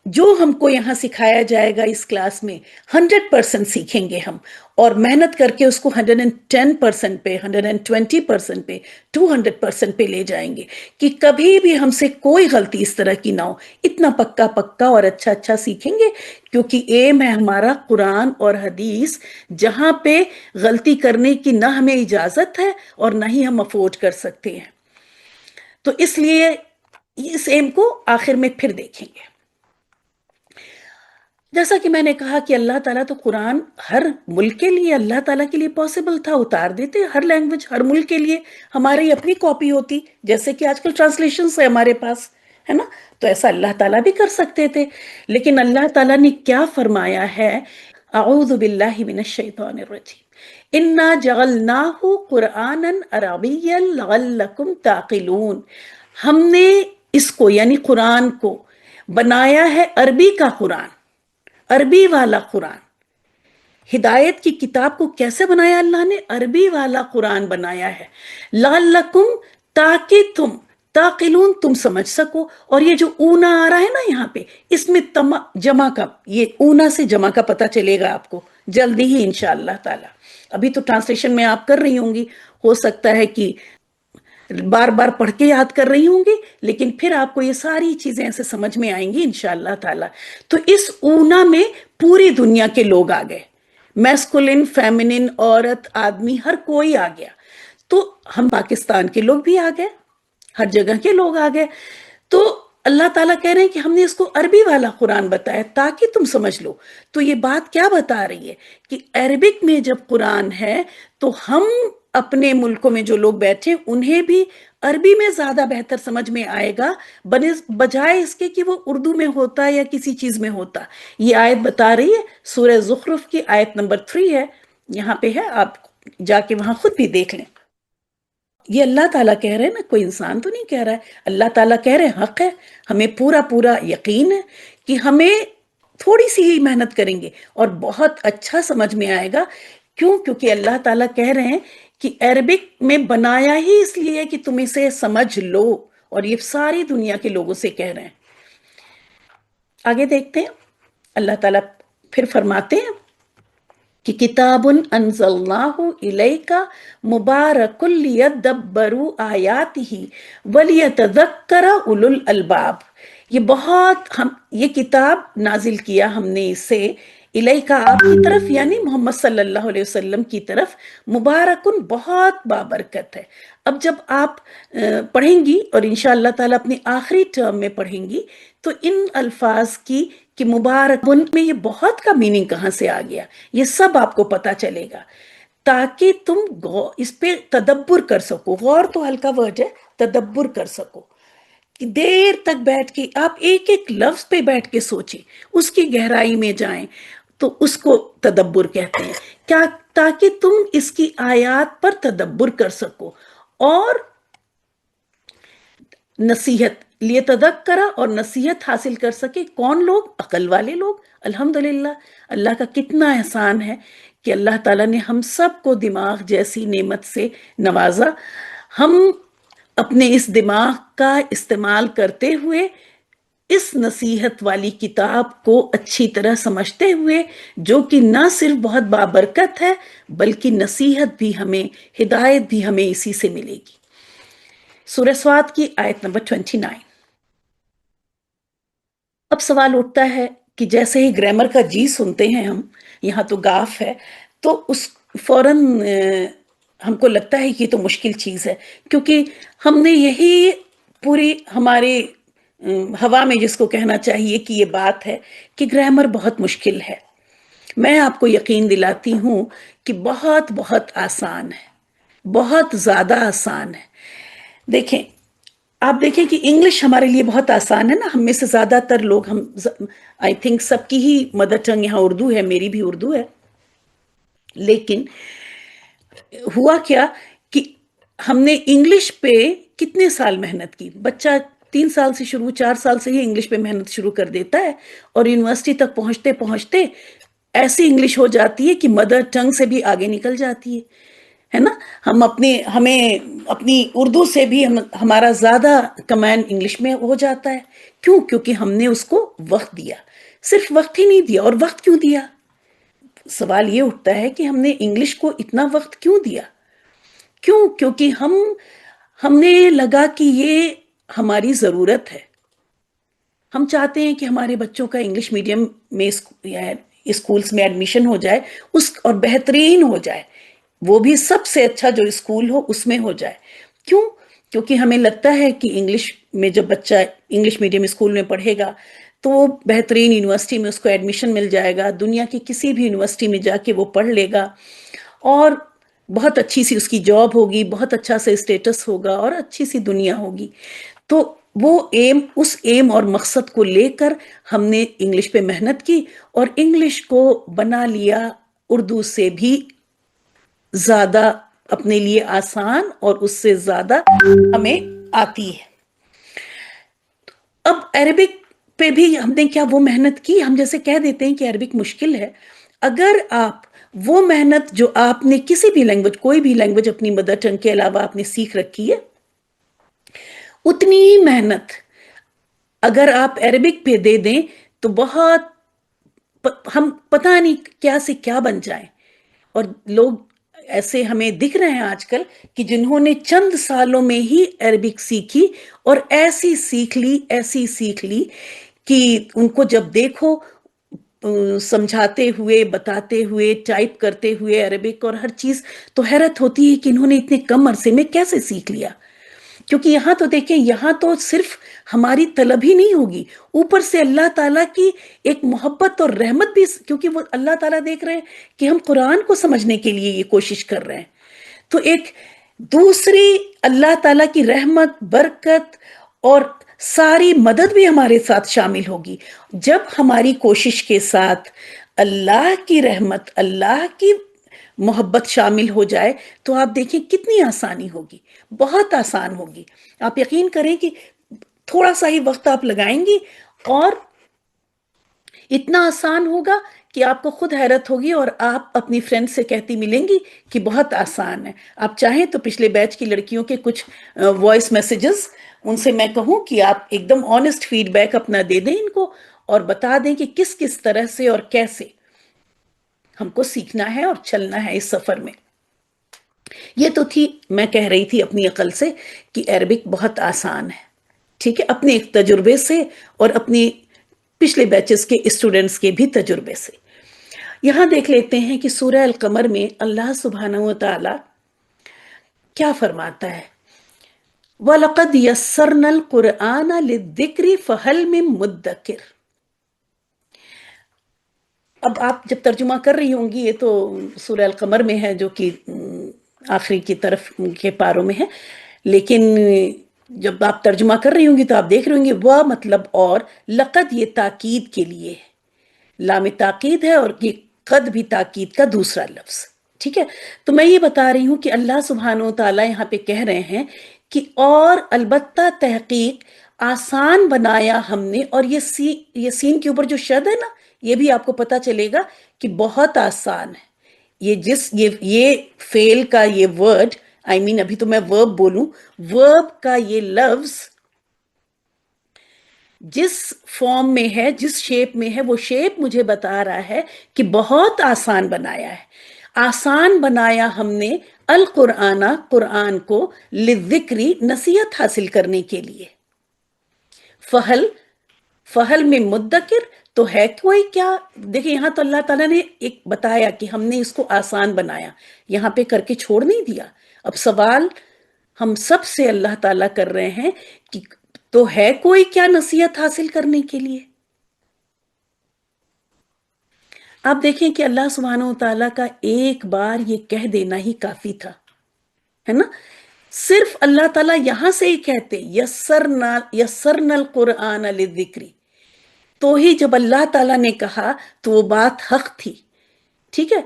جو ہم کو یہاں سکھایا جائے گا اس کلاس میں 100% سیکھیں گے ہم، اور محنت کر کے اس کو 110% پہ، 120% پہ، 200% پہ لے جائیں گے، کہ کبھی بھی ہم سے کوئی غلطی اس طرح کی نہ ہو، اتنا پکا پکا اور اچھا اچھا سیکھیں گے، کیونکہ ایم ہے ہمارا قرآن اور حدیث، جہاں پہ غلطی کرنے کی نہ ہمیں اجازت ہے اور نہ ہی ہم افورڈ کر سکتے ہیں۔ تو اس لیے اس ایم کو آخر میں پھر دیکھیں گے۔ جیسا کہ میں نے کہا کہ اللہ تعالیٰ تو قرآن ہر ملک کے لیے، اللہ تعالیٰ کے لیے پاسبل تھا، اتار دیتے ہر لینگویج، ہر ملک کے لیے ہماری اپنی کاپی ہوتی، جیسے کہ آج کل ٹرانسلیشنز ہے ہمارے پاس، ہے نا؟ تو ایسا اللہ تعالیٰ بھی کر سکتے تھے، لیکن اللہ تعالیٰ نے کیا فرمایا ہے؟ اعوذ باللہ من الشیطان الرجیم انا جعلناہ قرآنا عربیا لعلکم تعقلون، ہم نے اس کو یعنی قرآن کو بنایا ہے عربی کا قرآن، عربی والا قرآن۔ ہدایت کی کتاب کو کیسے بنایا اللہ نے؟ عربی والا قرآن بنایا ہے، لعلکم، تاکہ تم، تعقلون، تم سمجھ سکو۔ اور یہ جو اونا آ رہا ہے نا یہاں پہ، اس میں جمع کا، یہ اونا سے جمع کا پتہ چلے گا آپ کو جلدی ہی انشاءاللہ تعالی۔ ابھی تو ٹرانسلیشن میں آپ کر رہی ہوں گی، ہو سکتا ہے کہ بار بار پڑھ کے یاد کر رہی ہوں گی، لیکن پھر آپ کو یہ ساری چیزیں ایسے سمجھ میں آئیں گی انشاءاللہ تعالی۔ تو اس اونا میں پوری دنیا کے لوگ آ گئے، میسکولن، فیمنن، عورت، آدمی، ہر کوئی آ گیا۔ تو ہم پاکستان کے لوگ بھی آ گئے، ہر جگہ کے لوگ آ گئے۔ تو اللہ تعالیٰ کہہ رہے ہیں کہ ہم نے اس کو عربی والا قرآن بتایا تاکہ تم سمجھ لو۔ تو یہ بات کیا بتا رہی ہے کہ عربک میں جب قرآن ہے تو ہم اپنے ملکوں میں جو لوگ بیٹھے انہیں بھی عربی میں زیادہ بہتر سمجھ میں آئے گا، بجائے اس کے کہ وہ اردو میں ہوتا یا کسی چیز میں ہوتا۔ یہ آیت بتا رہی ہے، سورہ زخرف کی آیت نمبر 3 ہے، یہاں پہ ہے، آپ جا کے وہاں خود بھی دیکھ لیں۔ یہ اللہ تعالیٰ کہہ رہے ہیں نا، کوئی انسان تو نہیں کہہ رہا ہے، اللہ تعالیٰ کہہ رہے ہیں، حق ہے، ہمیں پورا پورا یقین ہے کہ ہمیں تھوڑی سی ہی محنت کریں گے اور بہت اچھا سمجھ میں آئے گا۔ کیوں؟ کیونکہ اللہ تعالیٰ کہہ رہے ہیں کہ عربک میں بنایا ہی اس لیے کہ تم اسے سمجھ لو، اور یہ ساری دنیا کے لوگوں سے کہہ رہے ہیں۔ آگے دیکھتے ہیں، اللہ تعالیٰ پھر فرماتے ہیں کہ کتاب انزلناہ الیک مبارک لیدبروا آیاتہ ولیتذکر اولو الالباب، یہ کتاب نازل کیا ہم نے اسے الیک، آپ کی طرف، یعنی محمد صلی اللہ علیہ وسلم کی طرف، مبارکن، بہت بابرکت ہے۔ اب جب آپ پڑھیں گی اور انشاءاللہ تعالیٰ اپنی آخری ٹرم میں پڑھیں گی تو ان الفاظ کی کہ مبارکن میں یہ بہت کا میننگ کہاں سے آ گیا، یہ سب آپ کو پتا چلے گا، تاکہ تم اس پہ تدبر کر سکو۔ غور تو ہلکا ورڈ ہے، تدبر کر سکو، کہ دیر تک بیٹھ کے آپ ایک ایک لفظ پہ بیٹھ کے سوچیں، اس کی گہرائی میں جائیں، تو اس کو تدبر کہتے ہیں۔ کیا؟ تاکہ تم اس کی آیات پر تدبر کر سکو اور نصیحت لیے تذکرہ، اور نصیحت حاصل کر سکے۔ کون لوگ؟ عقل والے لوگ۔ الحمدللہ، اللہ کا کتنا احسان ہے کہ اللہ تعالیٰ نے ہم سب کو دماغ جیسی نعمت سے نوازا۔ ہم اپنے اس دماغ کا استعمال کرتے ہوئے اس نصیحت والی کتاب کو اچھی طرح سمجھتے ہوئے، جو کہ نہ صرف بہت بابرکت ہے بلکہ نصیحت بھی ہمیں، ہدایت بھی ہمیں اسی سے ملے گی۔ سورہ صاد کی آیت نمبر 29۔ اب سوال اٹھتا ہے کہ جیسے ہی گرامر کا جی سنتے ہیں ہم، یہاں تو گاف ہے، تو اس فوراً ہم کو لگتا ہے کہ یہ تو مشکل چیز ہے، کیونکہ ہم نے یہی پوری ہماری ہوا میں جس کو کہنا چاہیے کہ یہ بات ہے کہ گرامر بہت مشکل ہے۔ میں آپ کو یقین دلاتی ہوں کہ بہت بہت آسان ہے، بہت زیادہ آسان ہے۔ دیکھیں، آپ دیکھیں کہ انگلش ہمارے لیے بہت آسان ہے نا، ہم میں سے زیادہ تر لوگ، آئی تھنک سب کی ہی مدر ٹنگ یہاں اردو ہے، میری بھی اردو ہے، لیکن ہوا کیا کہ ہم نے انگلش پہ کتنے سال محنت کی۔ بچہ 3 سال سے شروع، 4 سال سے ہی انگلش پہ محنت شروع کر دیتا ہے، اور یونیورسٹی تک پہنچتے ایسی انگلش ہو جاتی ہے کہ مدر ٹنگ سے بھی آگے نکل جاتی ہے۔ ہے نا. ہمیں اپنی اردو سے بھی ہمارا زیادہ کمانڈ انگلش میں ہو جاتا ہے. کیوں؟ کیونکہ ہم نے اس کو وقت دیا. صرف وقت ہی نہیں دیا. اور وقت کیوں دیا؟ سوال یہ اٹھتا ہے کہ ہم نے انگلش کو اتنا وقت کیوں دیا؟ کیوں؟ کیونکہ ہم نے لگا کہ یہ ہماری ضرورت ہے. ہم چاہتے ہیں کہ ہمارے بچوں کا انگلش میڈیم میں اسکولز میں ایڈمیشن ہو جائے اور بہترین ہو جائے. وہ بھی سب سے اچھا جو اسکول ہو اس میں ہو جائے. کیوں؟ کیونکہ ہمیں لگتا ہے کہ انگلش میں جب بچہ انگلش میڈیم اسکول میں پڑھے گا تو وہ بہترین یونیورسٹی میں اس کو ایڈمیشن مل جائے گا. دنیا کی کسی بھی یونیورسٹی میں جا کے وہ پڑھ لے گا اور بہت اچھی سی اس کی جاب ہوگی, بہت اچھا سا اسٹیٹس ہوگا اور اچھی سی دنیا ہوگی. تو وہ اس ایم اور مقصد کو لے کر ہم نے انگلش پہ محنت کی اور انگلش کو بنا لیا اردو سے بھی زیادہ اپنے لیے آسان اور اس سے زیادہ ہمیں آتی ہے. اب عربک پہ بھی ہم نے کیا وہ محنت کی؟ ہم جیسے کہہ دیتے ہیں کہ عربک مشکل ہے. اگر آپ وہ محنت جو آپ نے کسی بھی لینگویج, کوئی بھی لینگویج اپنی مدر ٹنگ کے علاوہ آپ نے سیکھ رکھی ہے, اتنی ہی محنت اگر آپ عربک پہ دے دیں تو ہم پتہ نہیں کیا سے کیا بن جائیں. اور لوگ ایسے ہمیں دکھ رہے ہیں آج کل کہ جنہوں نے چند سالوں میں ہی عربک سیکھی اور ایسی سیکھ لی کہ ان کو جب دیکھو سمجھاتے ہوئے, بتاتے ہوئے, ٹائپ کرتے ہوئے عربک اور ہر چیز, تو حیرت ہوتی ہے کہ انہوں نے اتنے کم عرصے میں کیسے سیکھ لیا. کیونکہ یہاں تو دیکھیں, یہاں تو صرف ہماری طلب ہی نہیں ہوگی, اوپر سے اللہ تعالیٰ کی ایک محبت اور رحمت بھی, کیونکہ وہ اللہ تعالیٰ دیکھ رہے ہیں کہ ہم قرآن کو سمجھنے کے لیے یہ کوشش کر رہے ہیں. تو ایک دوسری اللہ تعالیٰ کی رحمت, برکت اور ساری مدد بھی ہمارے ساتھ شامل ہوگی. جب ہماری کوشش کے ساتھ اللہ کی رحمت, اللہ کی محبت شامل ہو جائے تو آپ دیکھیں کتنی آسانی ہوگی, بہت آسان ہوگی. آپ یقین کریں کہ تھوڑا سا ہی وقت آپ لگائیں گی اور اتنا آسان ہوگا کہ آپ کو خود حیرت ہوگی اور آپ اپنی فرینڈ سے کہتی ملیں گی کہ بہت آسان ہے. آپ چاہیں تو پچھلے بیچ کی لڑکیوں کے کچھ وائس میسیجز ان سے میں کہوں کہ آپ ایک دم آنیسٹ فیڈ بیک اپنا دے دیں ان کو اور بتا دیں کہ کس طرح سے اور کیسے ہم کو سیکھنا ہے اور چلنا ہے اس سفر میں. یہ تو تھی, میں کہہ رہی تھی اپنی عقل سے کہ عربک بہت آسان ہے. ٹھیک ہے, اپنے ایک تجربے سے اور اپنی پچھلے بیچز کے اسٹوڈنٹس کے بھی تجربے سے. یہاں دیکھ لیتے ہیں کہ سورہ القمر میں اللہ سبحانہ و تعالی کیا فرماتا ہے, وَلَقَدْ يَسَّرْنَا الْقُرْآنَ لِلذِّكْرِ فَهَلْ مِن مُدَّكِرٍ. اب آپ جب ترجمہ کر رہی ہوں گی, یہ تو سورہ القمر میں ہے جو کہ آخری کی طرف کے پاروں میں ہے, لیکن جب آپ ترجمہ کر رہی ہوں گی تو آپ دیکھ رہی ہوں گی وہ مطلب, اور لقد یہ تاکید کے لیے, لام تاکید ہے اور یہ قد بھی تاکید کا دوسرا لفظ. ٹھیک ہے, تو میں یہ بتا رہی ہوں کہ اللہ سبحانہ و تعالیٰ یہاں پہ کہہ رہے ہیں کہ اور البتہ تحقیق آسان بنایا ہم نے. اور یہ سین کے اوپر جو شد ہے نا, یہ بھی آپ کو پتا چلے گا کہ بہت آسان ہے. یہ فعل کا یہ ورڈ, ابھی تو میں ورب بولوں, ورب کا یہ لفظ جس فارم میں ہے, جس شیپ میں ہے, وہ شیپ مجھے بتا رہا ہے کہ بہت آسان بنایا ہے. آسان بنایا ہم نے القرآن, قرآن کو, للذکری, نصیحت حاصل کرنے کے لیے. فہل میں مدکر, تو ہے کوئی کیا. دیکھیں یہاں تو اللہ تعالیٰ نے ایک بتایا کہ ہم نے اس کو آسان بنایا, یہاں پہ کر کے چھوڑ نہیں دیا. اب سوال ہم سب سے اللہ تعالیٰ کر رہے ہیں کہ تو ہے کوئی کیا نصیحت حاصل کرنے کے لیے. آپ دیکھیں کہ اللہ سبحانہ و تعالیٰ کا ایک بار یہ کہہ دینا ہی کافی تھا, ہے نا. صرف اللہ تعالیٰ یہاں سے ہی کہتے یسرنا القرآن للذکری, تو ہی جب اللہ تعالیٰ نے کہا تو وہ بات حق تھی. ٹھیک ہے,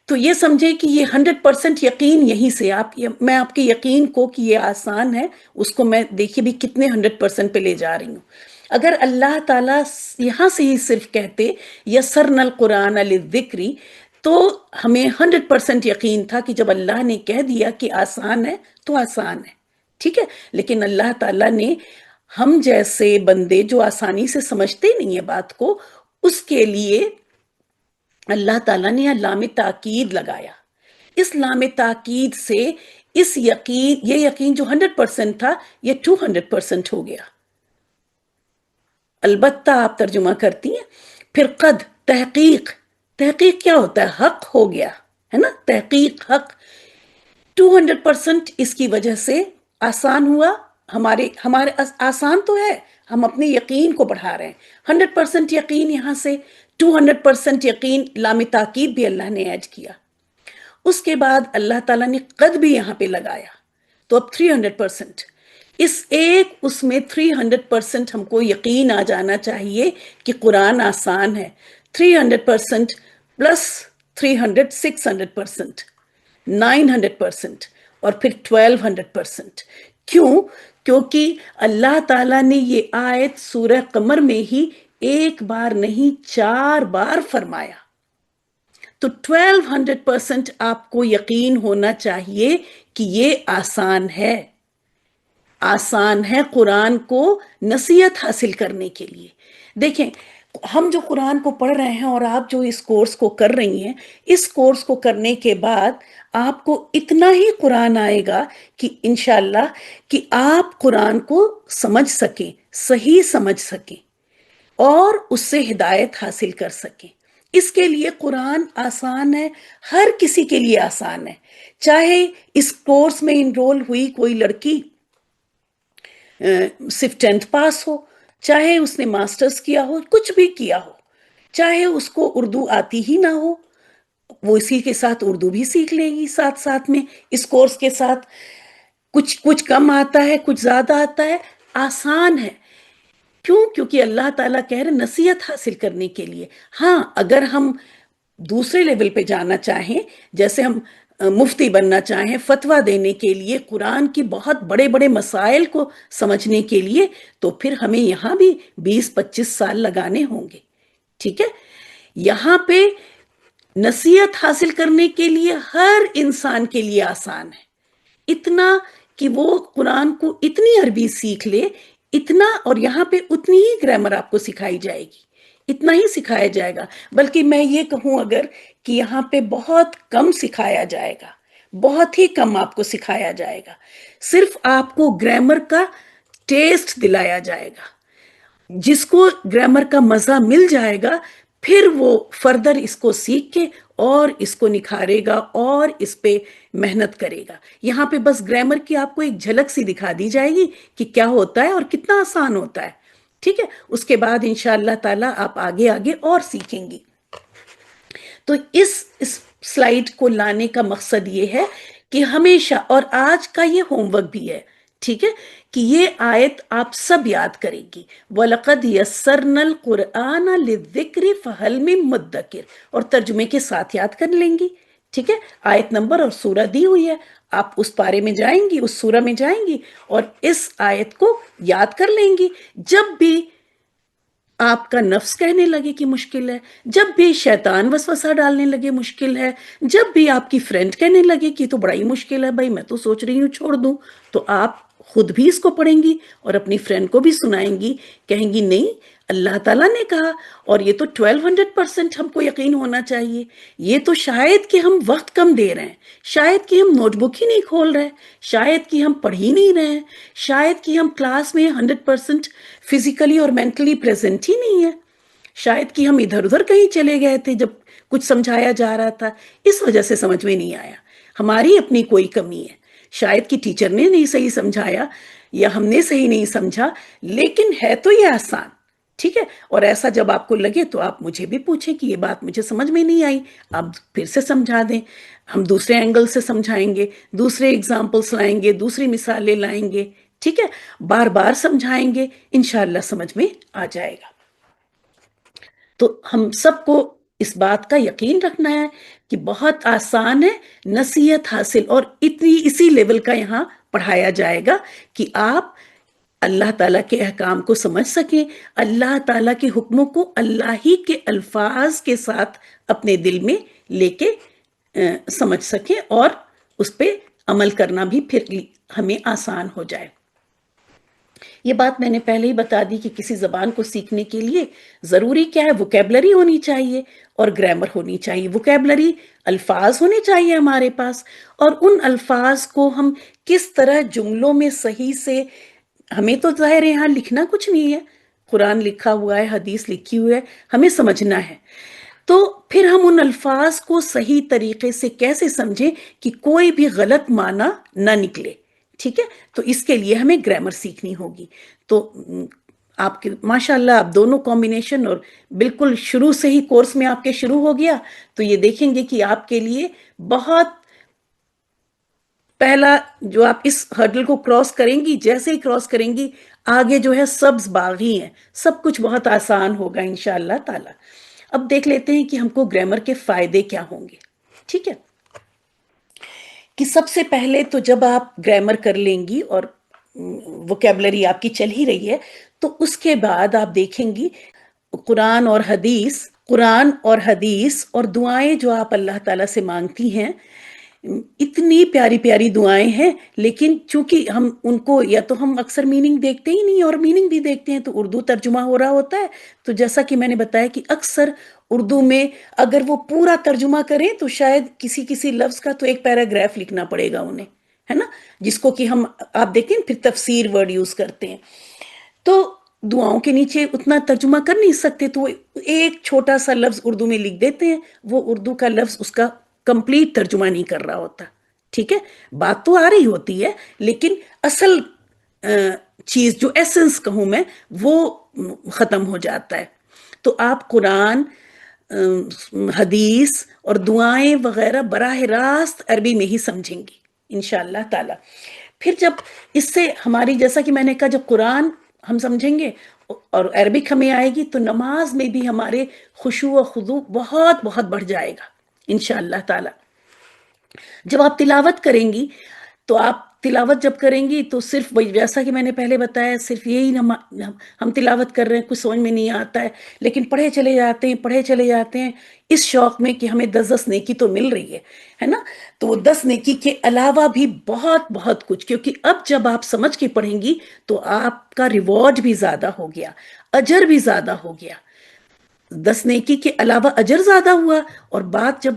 تو یہ سمجھے کہ یہ 100% یقین یہیں سے میں آپ کے یقین کو کہ یہ آسان ہے اس کو میں دیکھیے بھی کتنے 100% پہ لے جا رہی ہوں. اگر اللہ تعالیٰ یہاں سے ہی صرف کہتے یسرنا القرآن للذکری, تو ہمیں 100% یقین تھا کہ جب اللہ نے کہہ دیا کہ آسان ہے تو آسان ہے، ٹھیک ہے، لیکن اللہ تعالیٰ نے ہم جیسے بندے جو آسانی سے سمجھتے نہیں ہیں بات کو، اس کے لیے اللہ تعالیٰ نے لام تاکید لگایا. اس لام تاکید سے یہ یقین جو 100% تھا یہ 200% ہو گیا. البتہ آپ ترجمہ کرتی ہیں پھر قد، تحقیق کیا ہوتا ہے؟ حق ہو گیا ہے نا، تحقیق حق. 200% اس کی وجہ سے آسان ہوا. ہمارے آسان تو ہے، ہم اپنے یقین کو بڑھا رہے ہیں. 100% یقین یہاں سے 200% یقین، لام تاکید بھی اللہ نے ایڈ کیا. اس کے بعد اللہ تعالیٰ نے قد بھی یہاں پہ لگایا، تو اب 300%. اس میں 300% ہم کو یقین آ جانا چاہیے کہ قرآن آسان ہے. 300% پلس 300 600%، 900%، اور پھر 1200%. کیونکہ اللہ تعالیٰ نے یہ آیت سورہ قمر میں ہی ایک بار نہیں 4 بار فرمایا. تو 1200% آپ کو یقین ہونا چاہیے کہ یہ آسان ہے. آسان ہے قرآن کو نصیحت حاصل کرنے کے لیے. دیکھیں ہم جو قرآن کو پڑھ رہے ہیں اور آپ جو اس کورس کو کر رہی ہیں، اس کورس کو کرنے کے بعد آپ کو اتنا ہی قرآن آئے گا کہ انشاءاللہ کہ آپ قرآن کو سمجھ سکیں، صحیح سمجھ سکیں اور اس سے ہدایت حاصل کر سکیں. اس کے لیے قرآن آسان ہے، ہر کسی کے لیے آسان ہے. چاہے اس کورس میں انرول ہوئی کوئی لڑکی صرف 10th پاس ہو، چاہے اس نے ماسٹرز کیا ہو، کچھ بھی کیا ہو، چاہے اس کو اردو آتی ہی نہ ہو، وہ اسی کے ساتھ اردو بھی سیکھ لے گی ساتھ میں. اس کورس کے ساتھ کچھ کم آتا ہے، کچھ زیادہ آتا ہے، آسان ہے. کیونکہ اللہ تعالیٰ کہہ رہے نصیحت حاصل کرنے کے لیے. ہاں اگر ہم دوسرے لیول پہ جانا چاہیں، جیسے ہم مفتی بننا چاہیں، فتویٰ دینے کے لیے، قرآن کی بہت بڑے بڑے مسائل کو سمجھنے کے لیے، تو پھر ہمیں یہاں بھی 20-25 سال لگانے ہوں گے. ٹھیک ہے، یہاں پہ نصیحت حاصل کرنے کے لیے ہر انسان کے لیے آسان ہے. اتنا کہ وہ قرآن کو اتنی عربی سیکھ لے، اتنا، اور یہاں پہ اتنی ہی گرامر آپ کو سکھائی جائے گی، اتنا ہی سکھایا جائے گا. بلکہ میں یہ کہوں اگر کہ یہاں پہ بہت کم سکھایا جائے گا، بہت ہی کم آپ کو سکھایا جائے گا. صرف آپ کو گرامر کا ٹیسٹ دلایا جائے گا. جس کو گرامر کا مزہ مل جائے گا پھر وہ فردر اس کو سیکھ کے اور اس کو نکھارے گا اور اس پہ محنت کرے گا. یہاں پہ بس گرامر کی آپ کو ایک جھلک سی دکھا دی جائے گی کہ کیا ہوتا ہے اور کتنا آسان ہوتا ہے. ٹھیک ہے، اس کے بعد انشاءاللہ تعالیٰ آپ آگے اور سیکھیں گی. تو اس سلائیڈ کو لانے کا مقصد یہ ہے کہ ہمیشہ، اور آج کا یہ ہوم ورک بھی ہے، ٹھیک ہے، کہ یہ آیت آپ سب یاد کریں گی. وَلَقَدْ يَسَّرْنَا الْقُرْآنَ لِلذِّكْرِ فَهَلْ مِن مُدَّكِرٍ، اور ترجمے کے ساتھ یاد کر لیں گی. ٹھیک ہے، آیت نمبر اور سورہ دی ہوئی ہے، آپ اس پارے میں جائیں گی، اس سورہ میں جائیں گی اور اس آیت کو یاد کر لیں گی. جب بھی آپ کا نفس کہنے لگے کہ مشکل ہے، جب بھی شیطان وسوسہ ڈالنے لگے مشکل ہے، جب بھی آپ کی فرینڈ کہنے لگے کہ تو بڑا ہی مشکل ہے بھائی، میں تو سوچ رہی ہوں چھوڑ دوں، تو آپ خود بھی اس کو پڑھیں گی اور اپنی فرینڈ کو بھی سنائیں گی، کہیں گی نہیں اللہ تعالیٰ نے کہا. اور یہ تو 1200% ہم کو یقین ہونا چاہیے. یہ تو شاید کہ ہم وقت کم دے رہے ہیں، شاید کہ ہم نوٹ بک ہی نہیں کھول رہے، شاید کہ ہم پڑھ ہی نہیں رہے ہیں، شاید کہ ہم کلاس میں 100% فزیکلی اور مینٹلی پریزنٹ ہی نہیں ہے، شاید کہ ہم ادھر ادھر کہیں چلے گئے تھے جب کچھ سمجھایا جا رہا تھا، اس وجہ سے سمجھ میں نہیں آیا. ہماری اپنی کوئی کمی ہے، شاید کہ ٹیچر نے نہیں صحیح سمجھایا یا ہم نے صحیح نہیں سمجھا، لیکن ہے تو یہ آسان. ٹھیک ہے، اور ایسا جب آپ کو لگے تو آپ مجھے بھی پوچھیں کہ یہ بات مجھے سمجھ میں نہیں آئی، آپ پھر سے سمجھا دیں، ہم دوسرے اینگل سے سمجھائیں گے، دوسرے ایگزامپلس لائیں گے، دوسری مثالیں لائیں گے. ٹھیک ہے، بار بار سمجھائیں گے، انشاءاللہ سمجھ میں آ جائے گا. تو ہم سب کو اس بات کا یقین رکھنا ہے کہ بہت آسان ہے نصیحت حاصل، اور اسی لیول کا یہاں پڑھایا جائے گا کہ آپ اللہ تعالیٰ کے احکام کو سمجھ سکیں، اللہ تعالیٰ کے حکموں کو اللہ ہی کے الفاظ کے ساتھ اپنے دل میں لے کے سمجھ سکیں اور اس پہ عمل کرنا بھی پھر ہمیں آسان ہو جائے۔ یہ بات میں نے پہلے ہی بتا دی کہ کسی زبان کو سیکھنے کے لیے ضروری کیا ہے، ووکیبلری ہونی چاہیے اور گرامر ہونی چاہیے۔ ووکیبلری الفاظ ہونے چاہیے ہمارے پاس، اور ان الفاظ کو ہم کس طرح جملوں میں صحیح سے، ہمیں تو ظاہر ہے یہاں لکھنا کچھ نہیں ہے، قرآن لکھا ہوا ہے، حدیث لکھی ہوئی ہے، ہمیں سمجھنا ہے، تو پھر ہم ان الفاظ کو صحیح طریقے سے کیسے سمجھیں کہ کوئی بھی غلط معنی نہ نکلے، ٹھیک ہے؟ تو اس کے لیے ہمیں گرامر سیکھنی ہوگی۔ تو آپ کے ماشاءاللہ آپ دونوں کمبینیشن، اور بالکل شروع سے ہی کورس میں آپ کے شروع ہو گیا، تو یہ دیکھیں گے کہ آپ کے لیے بہت پہلا جو آپ اس ہرڈل کو کراس کریں گی، جیسے ہی کراس کریں گی آگے جو ہے سبز باغ ہی ہے، سب کچھ بہت آسان ہوگا انشاءاللہ تعالی۔ اب دیکھ لیتے ہیں کہ ہم کو گرامر کے فائدے کیا ہوں گے، ٹھیک ہے؟ کہ سب سے پہلے تو جب آپ گرامر کر لیں گی اور ووکیبلری آپ کی چل ہی رہی ہے، تو اس کے بعد آپ دیکھیں گی قرآن اور حدیث اور دعائیں جو آپ اللہ تعالیٰ سے مانگتی ہیں، اتنی پیاری پیاری دعائیں ہیں، لیکن چونکہ ہم ان کو یا تو ہم اکثر میننگ دیکھتے ہی نہیں، اور میننگ بھی دیکھتے ہیں تو اردو ترجمہ ہو رہا ہوتا ہے، تو جیسا کہ میں نے بتایا کہ اکثر اردو میں اگر وہ پورا ترجمہ کریں تو شاید کسی لفظ کا تو ایک پیراگراف لکھنا پڑے گا انہیں، ہے نا، جس کو کہ ہم آپ دیکھیں پھر تفسیر ورڈ یوز کرتے ہیں، تو دعاؤں کے نیچے اتنا ترجمہ کر نہیں سکتے، تو ایک چھوٹا سا لفظ اردو میں لکھ دیتے ہیں، وہ اردو کا لفظ اس کا کمپلیٹ ترجمہ نہیں کر رہا ہوتا، ٹھیک ہے؟ بات تو آ رہی ہوتی ہے، لیکن اصل چیز جو ایسنس کہوں میں، وہ ختم ہو جاتا ہے۔ تو آپ قرآن، حدیث اور دعائیں وغیرہ براہ راست عربی میں ہی سمجھیں گی انشاءاللہ تعالی۔ پھر جب اس سے ہماری، جیسا کہ میں نے کہا، جب قرآن ہم سمجھیں گے اور عربک ہمیں آئے گی، تو نماز میں بھی ہمارے خشوع و خضوع بہت بہت بڑھ جائے گا انشاءاللہ تعالی۔ جب آپ تلاوت کریں گی، تو آپ تلاوت جب کریں گی تو صرف وہی، جیسا کہ میں نے پہلے بتایا، صرف یہی ہم تلاوت کر رہے ہیں، کچھ سمجھ میں نہیں آتا ہے، لیکن پڑھے چلے جاتے ہیں اس شوق میں کہ ہمیں 10 نیکی تو مل رہی ہے نا، تو وہ 10 نیکی کے علاوہ بھی بہت بہت کچھ، کیونکہ اب جب آپ سمجھ کے پڑھیں گی تو آپ کا ریوارڈ بھی زیادہ ہو گیا، اجر بھی زیادہ ہو گیا، 10 نیکی کے علاوہ اجر زیادہ ہوا، اور بات جب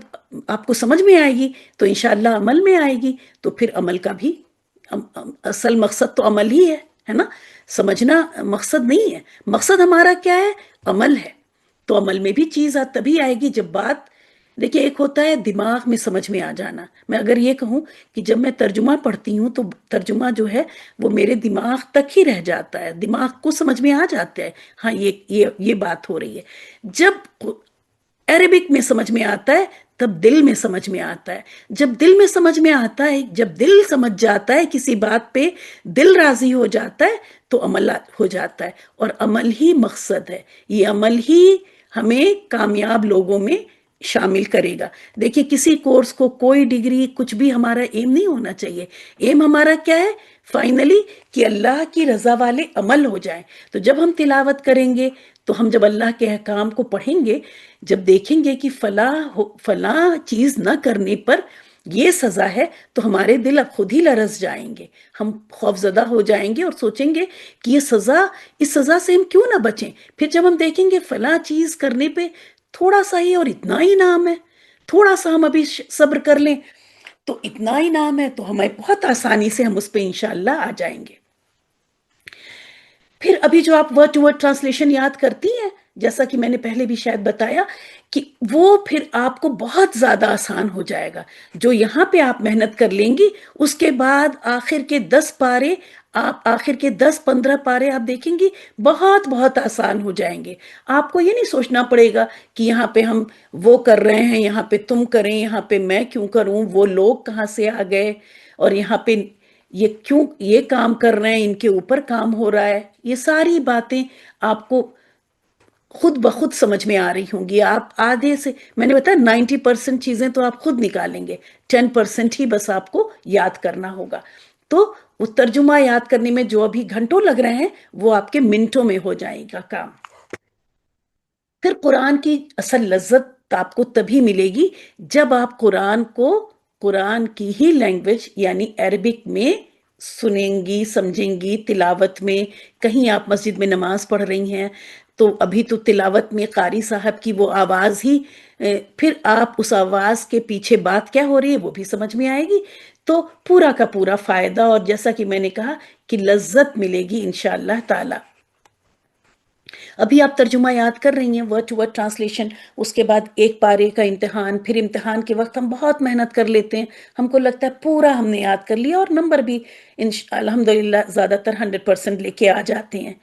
آپ کو سمجھ میں آئے گی تو انشاءاللہ عمل میں آئے گی، تو پھر عمل کا بھی اصل مقصد تو عمل ہی ہے نا، سمجھنا مقصد نہیں ہے، مقصد ہمارا کیا ہے؟ عمل ہے، تو عمل میں بھی چیز تبھی آئے گی جب بات، دیکھیں ایک ہوتا ہے دماغ میں سمجھ میں آ جانا، میں اگر یہ کہوں کہ جب میں ترجمہ پڑھتی ہوں تو ترجمہ جو ہے وہ میرے دماغ تک ہی رہ جاتا ہے، دماغ کو سمجھ میں آ جاتا ہے، ہاں یہ بات ہو رہی ہے، جب عربک میں سمجھ میں آتا ہے تب دل میں سمجھ میں آتا ہے، جب دل میں سمجھ میں آتا ہے، جب دل سمجھ جاتا ہے کسی بات پہ، دل راضی ہو جاتا ہے تو عمل ہو جاتا ہے، اور عمل ہی مقصد ہے، یہ عمل ہی ہمیں کامیاب لوگوں میں شامل کرے گا۔ دیکھیں کسی کورس کو، کوئی ڈگری، کچھ بھی ہمارا ایم نہیں ہونا چاہیے، ایم ہمارا کیا ہے؟ فائنلی کہ اللہ کی رضا والے عمل ہو جائیں۔ تو جب ہم تلاوت کریں گے، تو ہم جب اللہ کے احکام کو پڑھیں گے، جب دیکھیں گے کہ فلاں چیز نہ کرنے پر یہ سزا ہے، تو ہمارے دل اب خود ہی لرز جائیں گے، ہم خوفزدہ ہو جائیں گے اور سوچیں گے کہ اس سزا سے ہم کیوں نہ بچیں۔ پھر جب ہم دیکھیں گے فلاں چیز کرنے پہ تھوڑا سا ہی اور اتنا ہی نام ہے، تھوڑا سا ہم ابھی صبر کر لیں تو اتنا ہی نام ہے، تو ہمیں بہت آسانی سے ہم اس پہ انشاءاللہ آ جائیں گے۔ پھر ابھی جو آپ ورڈ ٹو ورڈ ٹرانسلیشن یاد کرتی ہیں، جیسا کہ میں نے پہلے بھی شاید بتایا کہ وہ پھر آپ کو بہت زیادہ آسان ہو جائے گا، جو یہاں پہ آپ محنت کر لیں گی، اس کے بعد آخر کے 10-15 پارے آپ دیکھیں گی بہت بہت آسان ہو جائیں گے۔ آپ کو یہ نہیں سوچنا پڑے گا کہ یہاں پہ ہم وہ کر رہے ہیں، یہاں پہ تم کریں، یہاں پہ میں کیوں کروں، وہ لوگ کہاں سے آ گئے، اور یہاں پہ یہ کیوں یہ کام کر رہے ہیں، ان کے اوپر کام ہو رہا ہے، یہ ساری باتیں آپ کو خود بخود سمجھ میں آ رہی ہوں گی۔ آپ آدھے سے، میں نے بتایا 90% چیزیں تو آپ خود نکالیں گے، 10% ہی بس آپ کو یاد کرنا ہوگا، تو وہ ترجمہ یاد کرنے میں جو ابھی گھنٹوں لگ رہے ہیں وہ آپ کے منٹوں میں ہو جائے گا کام۔ پھر قرآن کی اصل لذت تو آپ کو تبھی ملے گی جب آپ قرآن کو قرآن کی ہی لینگویج یعنی عربک میں سنیں گی، سمجھیں گی، تلاوت میں. کہیں آپ مسجد میں نماز پڑھ رہی ہیں تو ابھی تو تلاوت میں قاری صاحب کی وہ آواز ہی، پھر آپ اس آواز کے پیچھے بات کیا ہو رہی ہے وہ بھی سمجھ میں آئے گی، تو پورا کا پورا فائدہ، اور جیسا کہ میں نے کہا کہ لذت ملے گی انشاءاللہ تعالی. ابھی آپ ترجمہ یاد کر رہی ہیں، ورڈ ٹو ورڈ ٹرانسلیشن، اس کے بعد ایک پارے کا امتحان، پھر امتحان کے وقت ہم بہت محنت کر لیتے ہیں، ہم کو لگتا ہے پورا ہم نے یاد کر لیا، اور نمبر بھی الحمدللہ زیادہ تر 100% لے کے آ جاتے ہیں.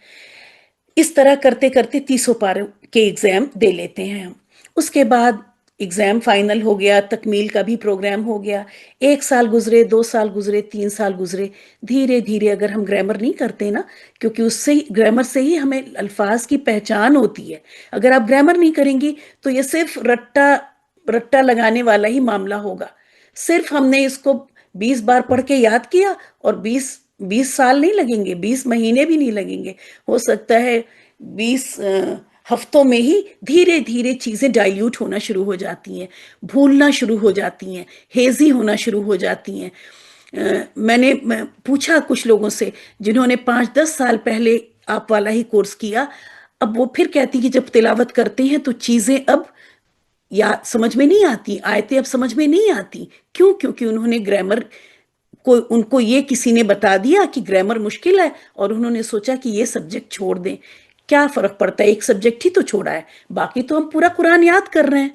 اس طرح کرتے کرتے 30 پاروں کے ایگزام دے لیتے ہیں ہم. اس کے بعد ایگزام فائنل ہو گیا، تکمیل کا بھی پروگرام ہو گیا. 1 سال گزرے، 2 سال گزرے، 3 سال گزرے. دھیرے دھیرے اگر ہم گرامر نہیں کرتے نا، کیونکہ اس سے گرامر سے ہی ہمیں الفاظ کی پہچان ہوتی ہے. اگر آپ گرامر نہیں کریں گی تو یہ صرف رٹا لگانے والا ہی معاملہ ہوگا. صرف ہم نے اس کو 20 بار پڑھ کے یاد کیا، اور 20 سال نہیں لگیں گے، 20 مہینے بھی نہیں لگیں گے، ہو سکتا ہے 20 ہفتوں میں ہی دھیرے دھیرے چیزیں ڈائلیوٹ ہونا شروع ہو جاتی ہیں، بھولنا شروع ہو جاتی ہیں، ہیزی ہونا شروع ہو جاتی ہیں. میں نے پوچھا کچھ لوگوں سے جنہوں نے 5-10 سال پہلے آپ والا ہی کورس کیا، اب وہ پھر کہتی کہ جب تلاوت کرتے ہیں تو چیزیں اب یا سمجھ میں نہیں آتی، آیتیں اب سمجھ میں نہیں آتی. کیوں؟ کیونکہ انہوں نے گرامر ان کو یہ کسی نے بتا دیا کہ گرامر مشکل ہے، اور انہوں نے سوچا کہ یہ سبجیکٹ چھوڑ دیں. کیا فرق پڑتا ہے، ایک سبجیکٹ ہی تو چھوڑا ہے، باقی تو ہم پورا قرآن یاد کر رہے ہیں.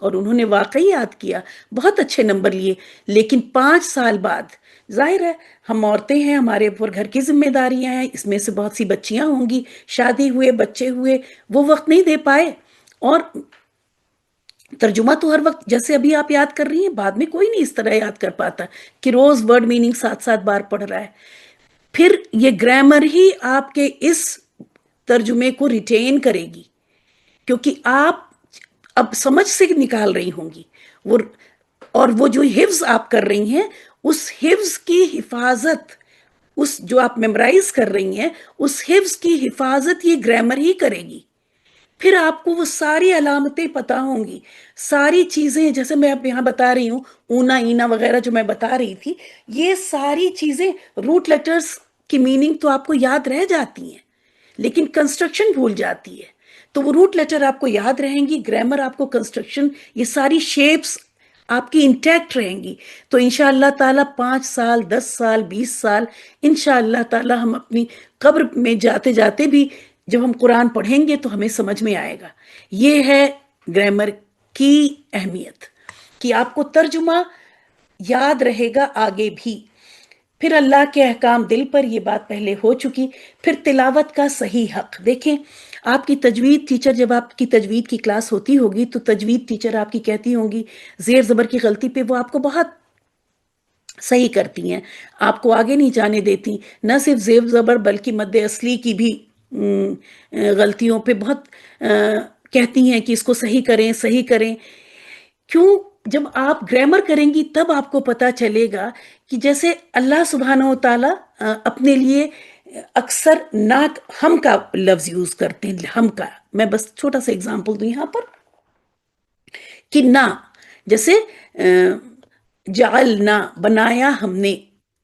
اور انہوں نے واقعی یاد کیا، بہت اچھے نمبر لیے. لیکن 5 سال بعد ظاہر ہے ہم عورتیں ہیں، ہمارے اوپر گھر کی ذمہ داریاں ہیں، اس میں سے بہت سی بچیاں ہوں گی، شادی ہوئے، بچے ہوئے، وہ وقت نہیں دے پائے. اور ترجمہ تو ہر وقت جیسے ابھی آپ یاد کر رہی ہیں، بعد میں کوئی نہیں اس طرح یاد کر پاتا کہ روز ورڈ میننگ 7 بار پڑھ رہا ہے. پھر یہ گرامر ہی آپ کے اس ترجمے کو ریٹین کرے گی، کیونکہ آپ اب سمجھ سے نکال رہی ہوں گی اور وہ جو حفظ آپ کر رہی ہیں، اس حفظ کی حفاظت، اس جو آپ میمورائز کر رہی ہیں، اس حفظ کی حفاظت یہ گرامر ہی کرے گی. پھر آپ کو وہ ساری علامتیں پتہ ہوں گی، ساری چیزیں، جیسے میں اب یہاں بتا رہی ہوں، اونا اینا وغیرہ جو میں بتا رہی تھی، یہ ساری چیزیں روٹ لیٹرز کی میننگ تو آپ کو یاد رہ جاتی ہیں، لیکن کنسٹرکشن بھول جاتی ہے. تو وہ روٹ لیٹر آپ کو یاد رہیں گی، گرامر آپ کو، کنسٹرکشن، یہ ساری شیپس آپ کی انٹیکٹ رہیں گی. تو انشاءاللہ تعالیٰ 5 سال، 10 سال، 20 سال، انشاءاللہ تعالیٰ ہم اپنی قبر میں جاتے جاتے بھی جب ہم قرآن پڑھیں گے تو ہمیں سمجھ میں آئے گا. یہ ہے گرامر کی اہمیت، کہ آپ کو ترجمہ یاد رہے گا آگے بھی. پھر اللہ کے احکام دل پر، یہ بات پہلے ہو چکی. پھر تلاوت کا صحیح حق. دیکھیں آپ کی تجوید ٹیچر، جب آپ کی تجوید کی کلاس ہوتی ہوگی تو تجوید ٹیچر آپ کی کہتی ہوں گی زیر زبر کی غلطی پہ وہ آپ کو بہت صحیح کرتی ہیں، آپ کو آگے نہیں جانے دیتی. نہ صرف زیر زبر بلکہ مد اصلی کی بھی غلطیوں پہ بہت کہتی ہیں کہ اس کو صحیح کریں، صحیح کریں. کیوں؟ جب آپ گرامر کریں گی تب آپ کو پتا چلے گا کہ جیسے اللہ سبحانہ و تعالیٰ اپنے لیے اکثر ہم کا لفظ یوز کرتے ہیں. ہم کا میں بس چھوٹا سا اگزامپل دوں یہاں پر کہ نہ، جیسے جعلنا، بنایا ہم نے،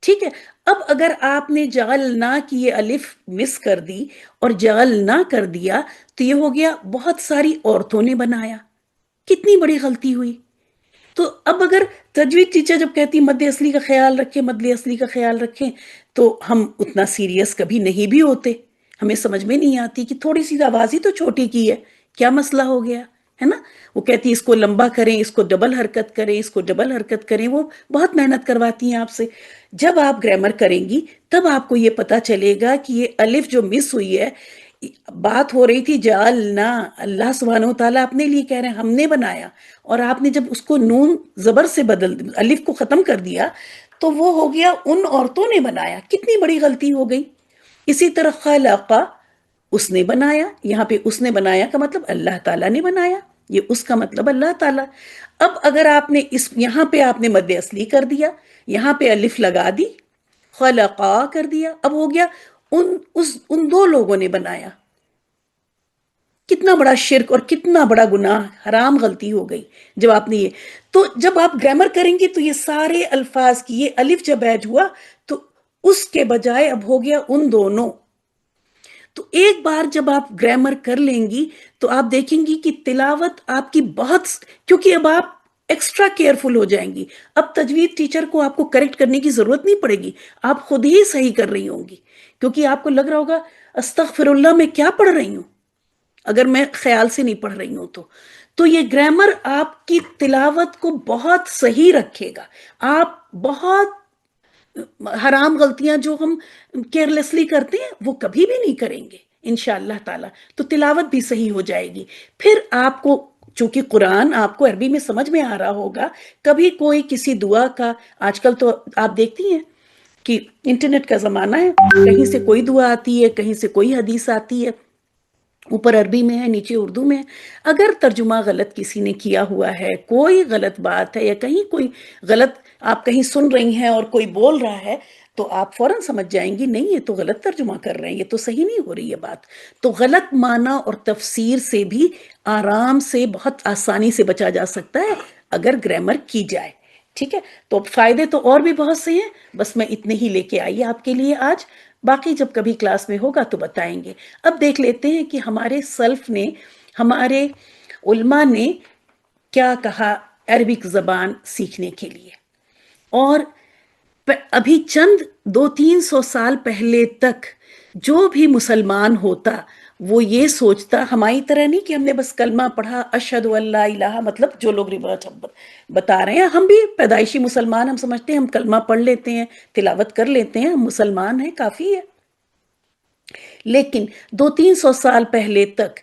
ٹھیک ہے. اب اگر آپ نے جعلنا کی یہ الف مس کر دی اور جعلنا کر دیا تو یہ ہو گیا بہت ساری عورتوں نے بنایا. کتنی بڑی غلطی ہوئی. تو اب اگر تجوید ٹیچر جب کہتی مد اصلی کا خیال رکھیں، مد اصلی کا خیال رکھیں، تو ہم اتنا سیریس کبھی نہیں بھی ہوتے. ہمیں سمجھ میں نہیں آتی کہ تھوڑی سی آواز ہی تو چھوٹی کی ہے، کیا مسئلہ ہو گیا ہے نا. وہ کہتی اس کو لمبا کریں، اس کو ڈبل حرکت کریں، اس کو ڈبل حرکت کریں. وہ بہت محنت کرواتی ہیں آپ سے. جب آپ گرامر کریں گی تب آپ کو یہ پتا چلے گا کہ یہ الف جو مس ہوئی ہے، بات ہو رہی تھی جعلنا، اللہ سبحانہ و تعالیٰ اپنے لیے کہہ رہے ہیں ہم نے بنایا، اور آپ نے جب اس کو نون زبر سے بدل، الف کو ختم کر دیا تو وہ ہو گیا ان عورتوں نے بنایا. کتنی بڑی غلطی ہو گئی. اسی طرح خلقا، اس نے بنایا، یہاں پہ اس نے بنایا کا مطلب اللہ تعالیٰ نے بنایا، یہ اس کا مطلب اللہ تعالیٰ. اب اگر آپ نے یہاں پہ آپ نے مد اصلی کر دیا، یہاں پہ الف لگا دی، خلقا کر دیا، اب ہو گیا ان دو لوگوں نے بنایا. کتنا بڑا شرک اور کتنا بڑا گناہ، حرام غلطی ہو گئی جب آپ نے یہ. تو جب آپ گرامر کریں گے تو یہ سارے الفاظ کی، یہ الف جب ایڈ ہوا تو اس کے بجائے اب ہو گیا ان دونوں. تو ایک بار جب آپ گرامر کر لیں گی تو آپ دیکھیں گی کہ تلاوت آپ کی بہت، کیونکہ اب آپ ایکسٹرا کیئرفل ہو جائیں گی. اب تجوید ٹیچر کو آپ کو کریکٹ کرنے کی ضرورت نہیں پڑے گی، آپ خود ہی صحیح کر رہی ہوں گی، کیونکہ آپ کو لگ رہا ہوگا استغفر اللہ میں کیا پڑھ رہی ہوں اگر میں خیال سے نہیں پڑھ رہی ہوں تو یہ گرامر آپ کی تلاوت کو بہت صحیح رکھے گا. آپ بہت حرام غلطیاں جو ہم کیئرلیسلی کرتے ہیں وہ کبھی بھی نہیں کریں گے انشاءاللہ تعالی. تو تلاوت بھی صحیح ہو جائے گی. پھر آپ کو چونکہ قرآن آپ کو عربی میں سمجھ میں آ رہا ہوگا، کبھی کوئی کسی دعا کا، آج کل تو آپ دیکھتی ہیں کہ انٹرنیٹ کا زمانہ ہے، کہیں سے کوئی دعا آتی ہے، کہیں سے کوئی حدیث آتی ہے، اوپر عربی میں ہے نیچے اردو میں ہے. اگر ترجمہ غلط کسی نے کیا ہوا ہے، کوئی غلط بات ہے یا کہیں کوئی غلط آپ کہیں سن رہی ہیں اور کوئی بول رہا ہے تو آپ فوراً سمجھ جائیں گی نہیں یہ تو غلط ترجمہ کر رہے ہیں، یہ تو صحیح نہیں ہو رہی ہے بات. تو غلط معنی اور تفسیر سے بھی آرام سے بہت آسانی سے بچا جا سکتا ہے اگر گرامر کی جائے. ٹھیک ہے، تو فائدے تو اور بھی بہت سے ہیں، بس میں اتنے ہی لے کے آئی آپ کے لیے آج، باقی جب کبھی کلاس میں ہوگا تو بتائیں گے. اب دیکھ لیتے ہیں کہ ہمارے سلف نے، ہمارے علماء نے کیا کہا عربک زبان سیکھنے کے لیے. اور ابھی چند 200-300 سال پہلے تک جو بھی مسلمان ہوتا وہ یہ سوچتا، ہماری طرح نہیں کہ ہم نے بس کلمہ پڑھا اشہد ان لا الہ، مطلب جو لوگ روایت بتا رہے ہیں، ہم بھی پیدائشی مسلمان، ہم سمجھتے ہیں ہم کلمہ پڑھ لیتے ہیں، تلاوت کر لیتے ہیں، ہم مسلمان ہیں، کافی ہے. لیکن 200-300 سال پہلے تک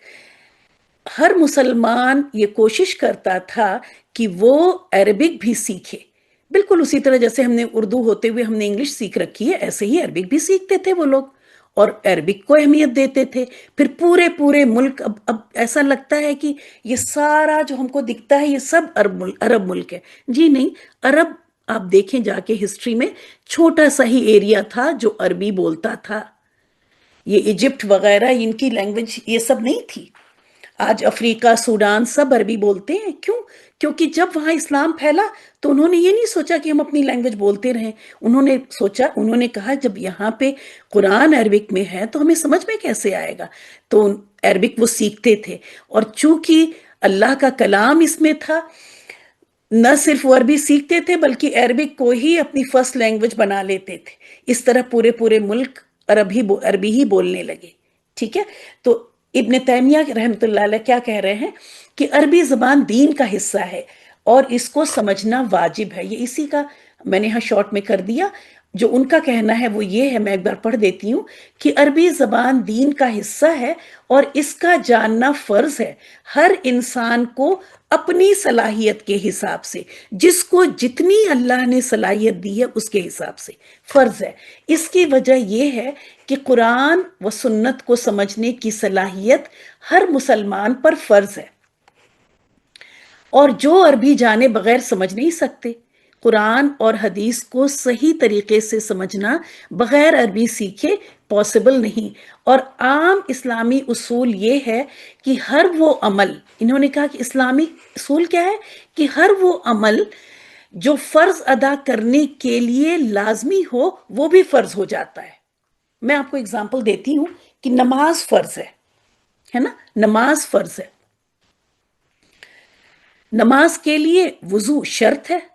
ہر مسلمان یہ کوشش کرتا تھا کہ وہ عربک بھی سیکھے. بالکل اسی طرح جیسے ہم نے اردو ہوتے ہوئے ہم نے انگلش سیکھ رکھی ہے، ایسے ہی عربک بھی سیکھتے تھے وہ لوگ اور عربک کو اہمیت دیتے تھے. پھر پورے ملک، اب ایسا لگتا ہے کہ یہ سارا جو ہم کو دکھتا ہے یہ سب عرب ملک ہے. جی نہیں، عرب آپ دیکھیں جا کے ہسٹری میں چھوٹا سا ہی ایریا تھا جو عربی بولتا تھا. یہ ایجپٹ وغیرہ ان کی لینگویج یہ سب نہیں تھی. آج افریقہ، سوڈان سب عربی بولتے ہیں. کیوں؟ کیونکہ جب وہاں اسلام پھیلا تو انہوں نے یہ نہیں سوچا کہ ہم اپنی لینگویج بولتے رہیں، انہوں نے کہا جب یہاں پہ قرآن عربک میں ہے تو ہمیں سمجھ میں کیسے آئے گا. تو عربک وہ سیکھتے تھے، اور چونکہ اللہ کا کلام اس میں تھا، نہ صرف وہ عربی سیکھتے تھے بلکہ عربک کو ہی اپنی فرسٹ لینگویج بنا لیتے تھے. اس طرح پورے ملک عربی ہی بولنے لگے. ٹھیک ہے، تو ابن تیمیہ رحمۃ اللہ علیہ کیا کہہ رہے ہیں کہ عربی زبان دین کا حصہ ہے اور اس کو سمجھنا واجب ہے. یہ اسی کا میں نے یہاں شارٹ میں کر دیا. جو ان کا کہنا ہے وہ یہ ہے، میں ایک بار پڑھ دیتی ہوں کہ عربی زبان دین کا حصہ ہے اور اس کا جاننا فرض ہے ہر انسان کو اپنی صلاحیت کے حساب سے، جس کو جتنی اللہ نے صلاحیت دی ہے اس کے حساب سے فرض ہے. اس کی وجہ یہ ہے کہ قرآن و سنت کو سمجھنے کی صلاحیت ہر مسلمان پر فرض ہے، اور جو عربی جانے بغیر سمجھ نہیں سکتے. قرآن اور حدیث کو صحیح طریقے سے سمجھنا بغیر عربی سیکھے پاسبل نہیں. اور عام اسلامی اصول یہ ہے کہ ہر وہ عمل، انہوں نے کہا کہ اسلامی اصول کیا ہے کہ ہر وہ عمل جو فرض ادا کرنے کے لیے لازمی ہو وہ بھی فرض ہو جاتا ہے. میں آپ کو اگزامپل دیتی ہوں کہ نماز فرض ہے نا، نماز فرض ہے. نماز کے لیے وضو شرط ہے،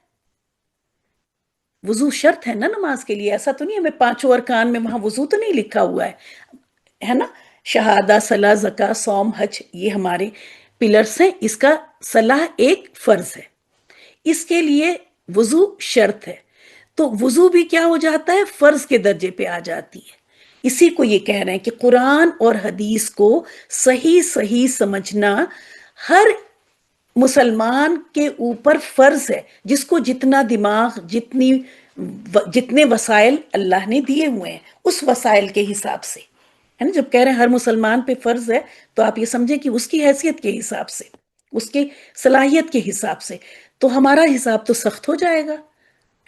وضو شرط ہے نا نماز کے لیے. ایسا تو نہیں ہمیں 5 ارکان میں وہاں وضو تو نہیں لکھا ہوا ہے نا. شہادہ، صلاح، زکاة، صوم، حج یہ ہمارے پلرز ہیں. اس کا صلاح ایک فرض ہے، اس کے لیے وضو شرط ہے. تو وضو بھی کیا ہو جاتا ہے، فرض کے درجے پہ آ جاتی ہے. اسی کو یہ کہہ رہے ہیں کہ قرآن اور حدیث کو صحیح سمجھنا ہر مسلمان کے اوپر فرض ہے، جس کو جتنا دماغ، جتنے وسائل اللہ نے دیے ہوئے ہیں اس وسائل کے حساب سے ہے نا. جب کہہ رہے ہیں ہر مسلمان پہ فرض ہے تو آپ یہ سمجھیں کہ اس کی حیثیت کے حساب سے، اس کی صلاحیت کے حساب سے. تو ہمارا حساب تو سخت ہو جائے گا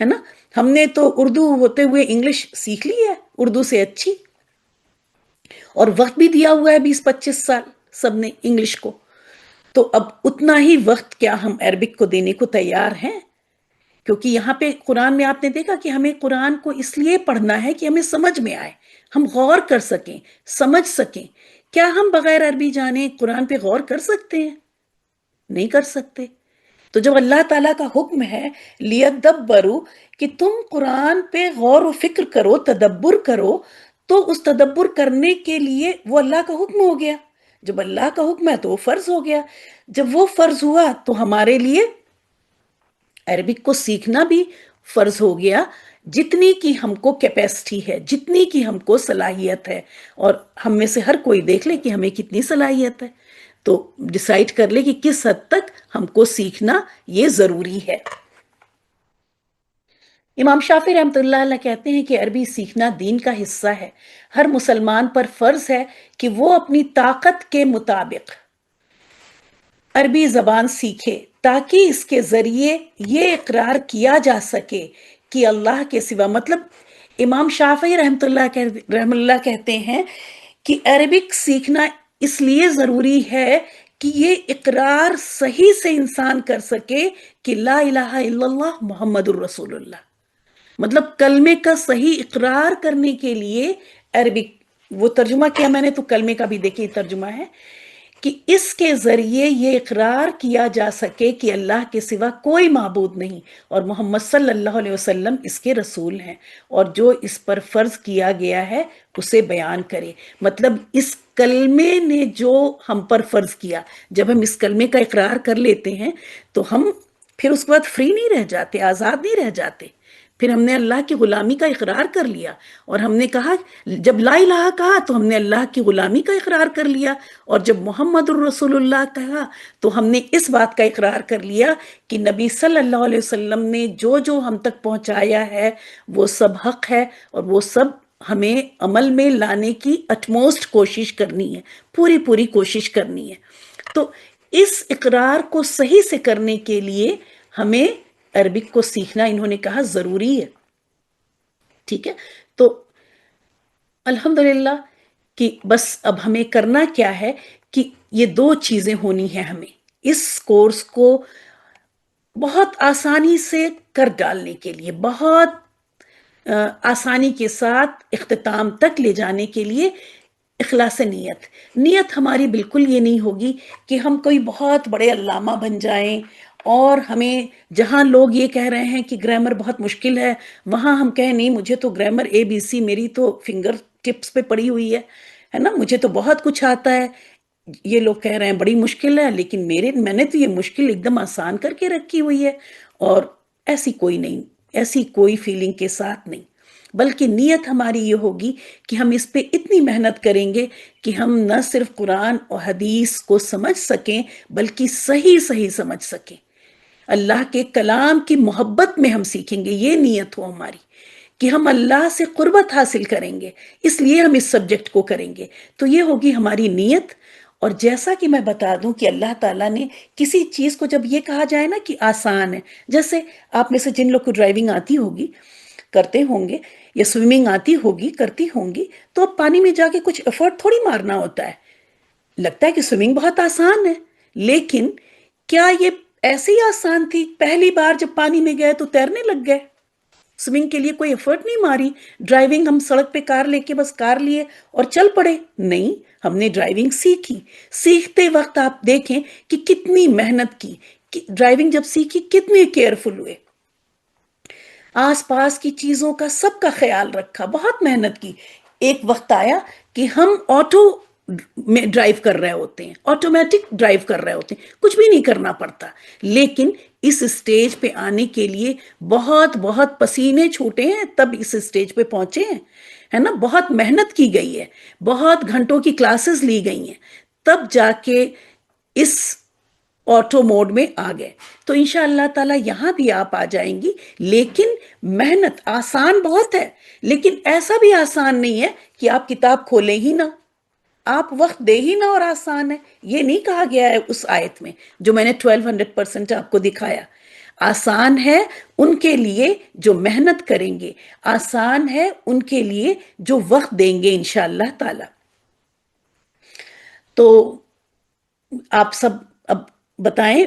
ہے نا. ہم نے تو اردو ہوتے ہوئے انگلش سیکھ لی ہے، اردو سے اچھی، اور وقت بھی دیا ہوا ہے 20-25 سال سب نے انگلش کو، تو اب اتنا ہی وقت کیا ہم عربک کو دینے کو تیار ہیں؟ کیونکہ یہاں پہ قرآن میں آپ نے دیکھا کہ ہمیں قرآن کو اس لیے پڑھنا ہے کہ ہمیں سمجھ میں آئے، ہم غور کر سکیں، سمجھ سکیں۔ کیا ہم بغیر عربی جانے قرآن پہ غور کر سکتے ہیں؟ نہیں کر سکتے۔ تو جب اللہ تعالیٰ کا حکم ہے لیدبروا، کہ تم قرآن پہ غور و فکر کرو، تدبر کرو، تو اس تدبر کرنے کے لیے وہ اللہ کا حکم ہو گیا۔ جب اللہ کا حکم ہے تو وہ فرض ہو گیا۔ جب وہ فرض ہوا تو ہمارے لیے عربک کو سیکھنا بھی فرض ہو گیا، جتنی کی ہم کو کیپیسٹی ہے، جتنی کی ہم کو صلاحیت ہے، اور ہم میں سے ہر کوئی دیکھ لے کہ ہمیں کتنی صلاحیت ہے، تو ڈیسائیڈ کر لے کہ کس حد تک ہم کو سیکھنا یہ ضروری ہے۔ امام شافعی رحمۃ اللہ علیہ کہتے ہیں کہ عربی سیکھنا دین کا حصہ ہے، ہر مسلمان پر فرض ہے کہ وہ اپنی طاقت کے مطابق عربی زبان سیکھے، تاکہ اس کے ذریعے یہ اقرار کیا جا سکے کہ اللہ کے سوا، مطلب امام شافعی رحمۃ اللہ کہتے ہیں کہ عربک سیکھنا اس لیے ضروری ہے کہ یہ اقرار صحیح سے انسان کر سکے کہ لا الہ الا اللہ محمد الرسول اللہ، مطلب کلمے کا صحیح اقرار کرنے کے لیے عربک، وہ ترجمہ کیا میں نے تو کلمے کا بھی دیکھیے ترجمہ ہے کہ اس کے ذریعے یہ اقرار کیا جا سکے کہ اللہ کے سوا کوئی معبود نہیں اور محمد صلی اللہ علیہ وسلم اس کے رسول ہیں، اور جو اس پر فرض کیا گیا ہے اسے بیان کرے۔ مطلب اس کلمے نے جو ہم پر فرض کیا، جب ہم اس کلمے کا اقرار کر لیتے ہیں تو ہم پھر اس کے بعد فری نہیں رہ جاتے، آزاد نہیں رہ جاتے۔ پھر ہم نے اللہ کی غلامی کا اقرار کر لیا، اور ہم نے کہا جب لا الہ کہا تو ہم نے اللہ کی غلامی کا اقرار کر لیا، اور جب محمد الرسول اللہ کہا تو ہم نے اس بات کا اقرار کر لیا کہ نبی صلی اللہ علیہ وسلم نے جو جو ہم تک پہنچایا ہے وہ سب حق ہے، اور وہ سب ہمیں عمل میں لانے کی اٹموسٹ کوشش کرنی ہے، پوری پوری کوشش کرنی ہے۔ تو اس اقرار کو صحیح سے کرنے کے لیے ہمیں عربک کو سیکھنا انہوں نے کہا ضروری ہے، ٹھیک ہے۔ تو الحمدللہ کہ بس اب ہمیں کرنا کیا ہے کہ یہ دو چیزیں ہونی ہیں، ہمیں اس کورس کو بہت آسانی سے کر ڈالنے کے لیے، بہت آسانی کے ساتھ اختتام تک لے جانے کے لیے اخلاص نیت ہماری بالکل یہ نہیں ہوگی کہ ہم کوئی بہت بڑے علامہ بن جائیں، اور ہمیں جہاں لوگ یہ کہہ رہے ہیں کہ گرامر بہت مشکل ہے وہاں ہم کہیں نہیں، مجھے تو گرامر ABC میری تو فنگر ٹپس پہ پڑی ہوئی ہے نا، مجھے تو بہت کچھ آتا ہے۔ یہ لوگ کہہ رہے ہیں بڑی مشکل ہے، لیکن میں نے تو یہ مشکل ایک دم آسان کر کے رکھی ہوئی ہے، اور ایسی کوئی نہیں، ایسی کوئی فیلنگ کے ساتھ نہیں، بلکہ نیت ہماری یہ ہوگی کہ ہم اس پہ اتنی محنت کریں گے کہ ہم نہ صرف قرآن اور حدیث کو سمجھ سکیں بلکہ صحیح سمجھ سکیں، اللہ کے کلام کی محبت میں ہم سیکھیں گے، یہ نیت ہو ہماری کہ ہم اللہ سے قربت حاصل کریں گے، اس لیے ہم اس سبجیکٹ کو کریں گے۔ تو یہ ہوگی ہماری نیت۔ اور جیسا کہ میں بتا دوں کہ اللہ تعالیٰ نے کسی چیز کو جب یہ کہا جائے نا کہ آسان ہے، جیسے آپ میں سے جن لوگ کو ڈرائیونگ آتی ہوگی، کرتے ہوں گے، یا سوئمنگ آتی ہوگی، کرتی ہوں گی، تو اب پانی میں جا کے کچھ ایفرٹ تھوڑی مارنا ہوتا ہے، لگتا ہے کہ سوئمنگ بہت آسان ہے، لیکن کیا یہ ایسے ہی آسان تھی؟ پہلی بار جب پانی میں گئے تو تیرنے لگ گئے، سوئمنگ کے لیے کوئی ایفرٹ نہیں ماری۔ ڈرائیونگ ہم سڑک پہ کار لے کے بس کار لیے اور چل پڑے، نہیں، ہم نے ڈرائیونگ سیکھی۔ سیکھتے وقت آپ دیکھیں کہ کتنی محنت کی، ڈرائیونگ جب سیکھی کتنے کیئرفل ہوئے، آس پاس کی چیزوں کا سب کا خیال رکھا، بہت محنت کی۔ ایک وقت آیا کہ ہم آٹو میں ڈرائیو کر رہے ہوتے ہیں، آٹومیٹک ڈرائیو کر رہے ہوتے ہیں، کچھ بھی نہیں کرنا پڑتا، لیکن اس اسٹیج پہ آنے کے لیے بہت پسینے چھوٹے ہیں تب اس اسٹیج پہ پہنچے ہیں، ہے نا، بہت محنت کی گئی ہے، بہت گھنٹوں کی کلاسز لی گئی ہیں، تب جا کے اس آٹو موڈ میں آ گئے۔ تو انشاءاللہ تعالیٰ یہاں بھی آپ آ جائیں گی، لیکن محنت آسان بہت ہے، لیکن ایسا بھی آسان نہیں ہے کہ آپ کتاب کھولیں ہی نہ، آپ وقت دے ہی نہ اور آسان ہے، یہ نہیں کہا گیا ہے اس آیت میں جو میں نے 1200% آپ کو دکھایا۔ آسان ہے ان کے لیے جو محنت کریں گے، آسان ہے ان کے لیے جو وقت دیں گے انشاءاللہ تعالی۔ تو آپ سب اب بتائیں،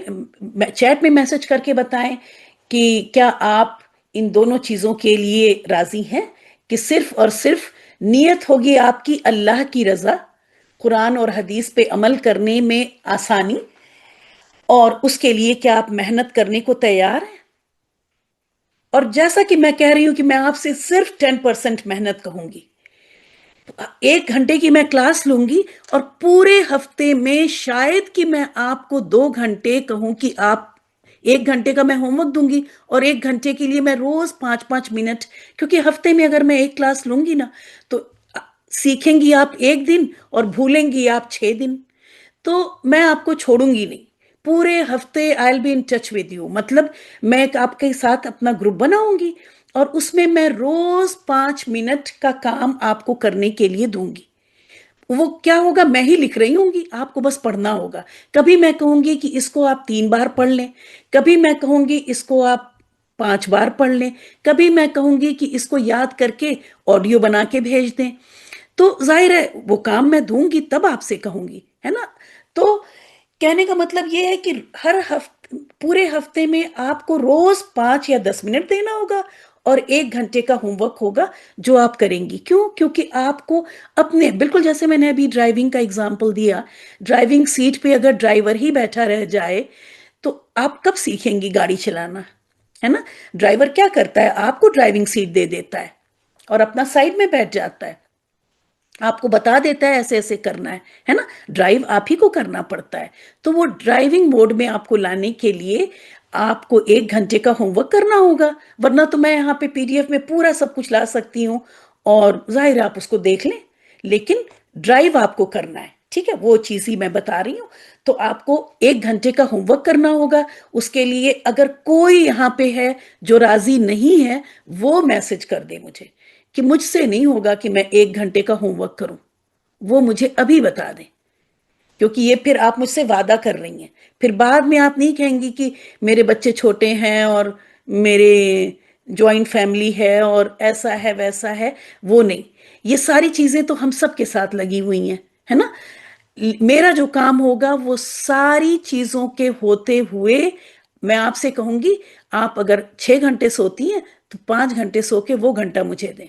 چیٹ میں میسج کر کے بتائیں کہ کیا آپ ان دونوں چیزوں کے لیے راضی ہیں کہ صرف اور صرف نیت ہوگی آپ کی اللہ کی رضا، قرآن اور حدیث پہ عمل کرنے میں آسانی، اور اس کے لیے کیا آپ محنت کرنے کو تیار ہیں؟ اور جیسا کہ میں کہہ رہی ہوں کہ میں آپ سے صرف 10% محنت کہوں گی، 1 گھنٹے کی میں کلاس لوں گی، اور پورے ہفتے میں شاید کہ میں آپ کو 2 گھنٹے کہوں کہ آپ 1 گھنٹے کا میں ہوم ورک دوں گی، اور 1 گھنٹے کے لیے میں روز 5 5 منٹ، کیونکہ ہفتے میں اگر میں ایک کلاس لوں گی نا تو سیکھیں گی آپ 1 دن اور بھولیں گی آپ 6 دن، تو میں آپ کو چھوڑوں گی نہیں پورے ہفتے. I will be in touch with you, مطلب میں آپ کے ساتھ اپنا گروپ بناؤں گی، اور اس میں میں روز 5 منٹ کا کام آپ کو کرنے کے لیے دوں گی. وہ کیا ہوگا، میں ہی لکھ رہی ہوں گی، آپ کو بس پڑھنا ہوگا. کبھی میں کہوں گی کہ اس کو آپ 3 بار پڑھ لیں، کبھی میں کہوں گی اس کو آپ 5 بار پڑھ لیں، کبھی میں کہوں گی کہ اس کو یاد کر کے آڈیو بنا کے بھیج دیں. تو ظاہر ہے وہ کام میں دوں گی تب آپ سے کہوں گی، ہے نا. تو کہنے کا مطلب یہ ہے کہ ہر ہفتے، پورے ہفتے میں آپ کو روز 5 یا 10 منٹ دینا ہوگا، اور 1 گھنٹے کا ہوم ورک ہوگا جو آپ کریں گی. کیوں؟ کیونکہ آپ کو اپنے، بالکل جیسے میں نے ابھی ڈرائیونگ کا اگزامپل دیا، ڈرائیونگ سیٹ پہ اگر ڈرائیور ہی بیٹھا رہ جائے تو آپ کب سیکھیں گی گاڑی چلانا، ہے نا. ڈرائیور کیا کرتا ہے، آپ کو ڈرائیونگ سیٹ دے دیتا ہے اور اپنا سائڈ میں بیٹھ جاتا ہے، آپ کو بتا دیتا ہے ایسے ایسے کرنا ہے نا. ڈرائیو آپ ہی کو کرنا پڑتا ہے. تو وہ ڈرائیونگ موڈ میں آپ کو لانے کے لیے آپ کو 1 گھنٹے کا ہوم ورک کرنا ہوگا، ورنہ تو میں یہاں پہ PDF میں پورا سب کچھ لا سکتی ہوں، اور ظاہر آپ اس کو دیکھ لیں، لیکن ڈرائیو آپ کو کرنا ہے. ٹھیک ہے، وہ چیز ہی میں بتا رہی ہوں. تو آپ کو 1 گھنٹے کا ہوم ورک کرنا ہوگا. اس کے لیے اگر کوئی یہاں پہ ہے جو راضی نہیں ہے، وہ میسج کر دے مجھے کہ مجھ سے نہیں ہوگا کہ میں 1 گھنٹے کا ہوم ورک کروں. وہ مجھے ابھی بتا دیں، کیونکہ یہ پھر آپ مجھ سے وعدہ کر رہی ہیں. پھر بعد میں آپ نہیں کہیں گی کہ میرے بچے چھوٹے ہیں اور میرے جوائنٹ فیملی ہے اور ایسا ہے ویسا ہے. وہ نہیں، یہ ساری چیزیں تو ہم سب کے ساتھ لگی ہوئی ہیں، ہے نا. میرا جو کام ہوگا وہ ساری چیزوں کے ہوتے ہوئے میں آپ سے کہوں گی آپ اگر 6 گھنٹے سوتی ہیں تو 5 گھنٹے سو کے وہ گھنٹہ مجھے دیں.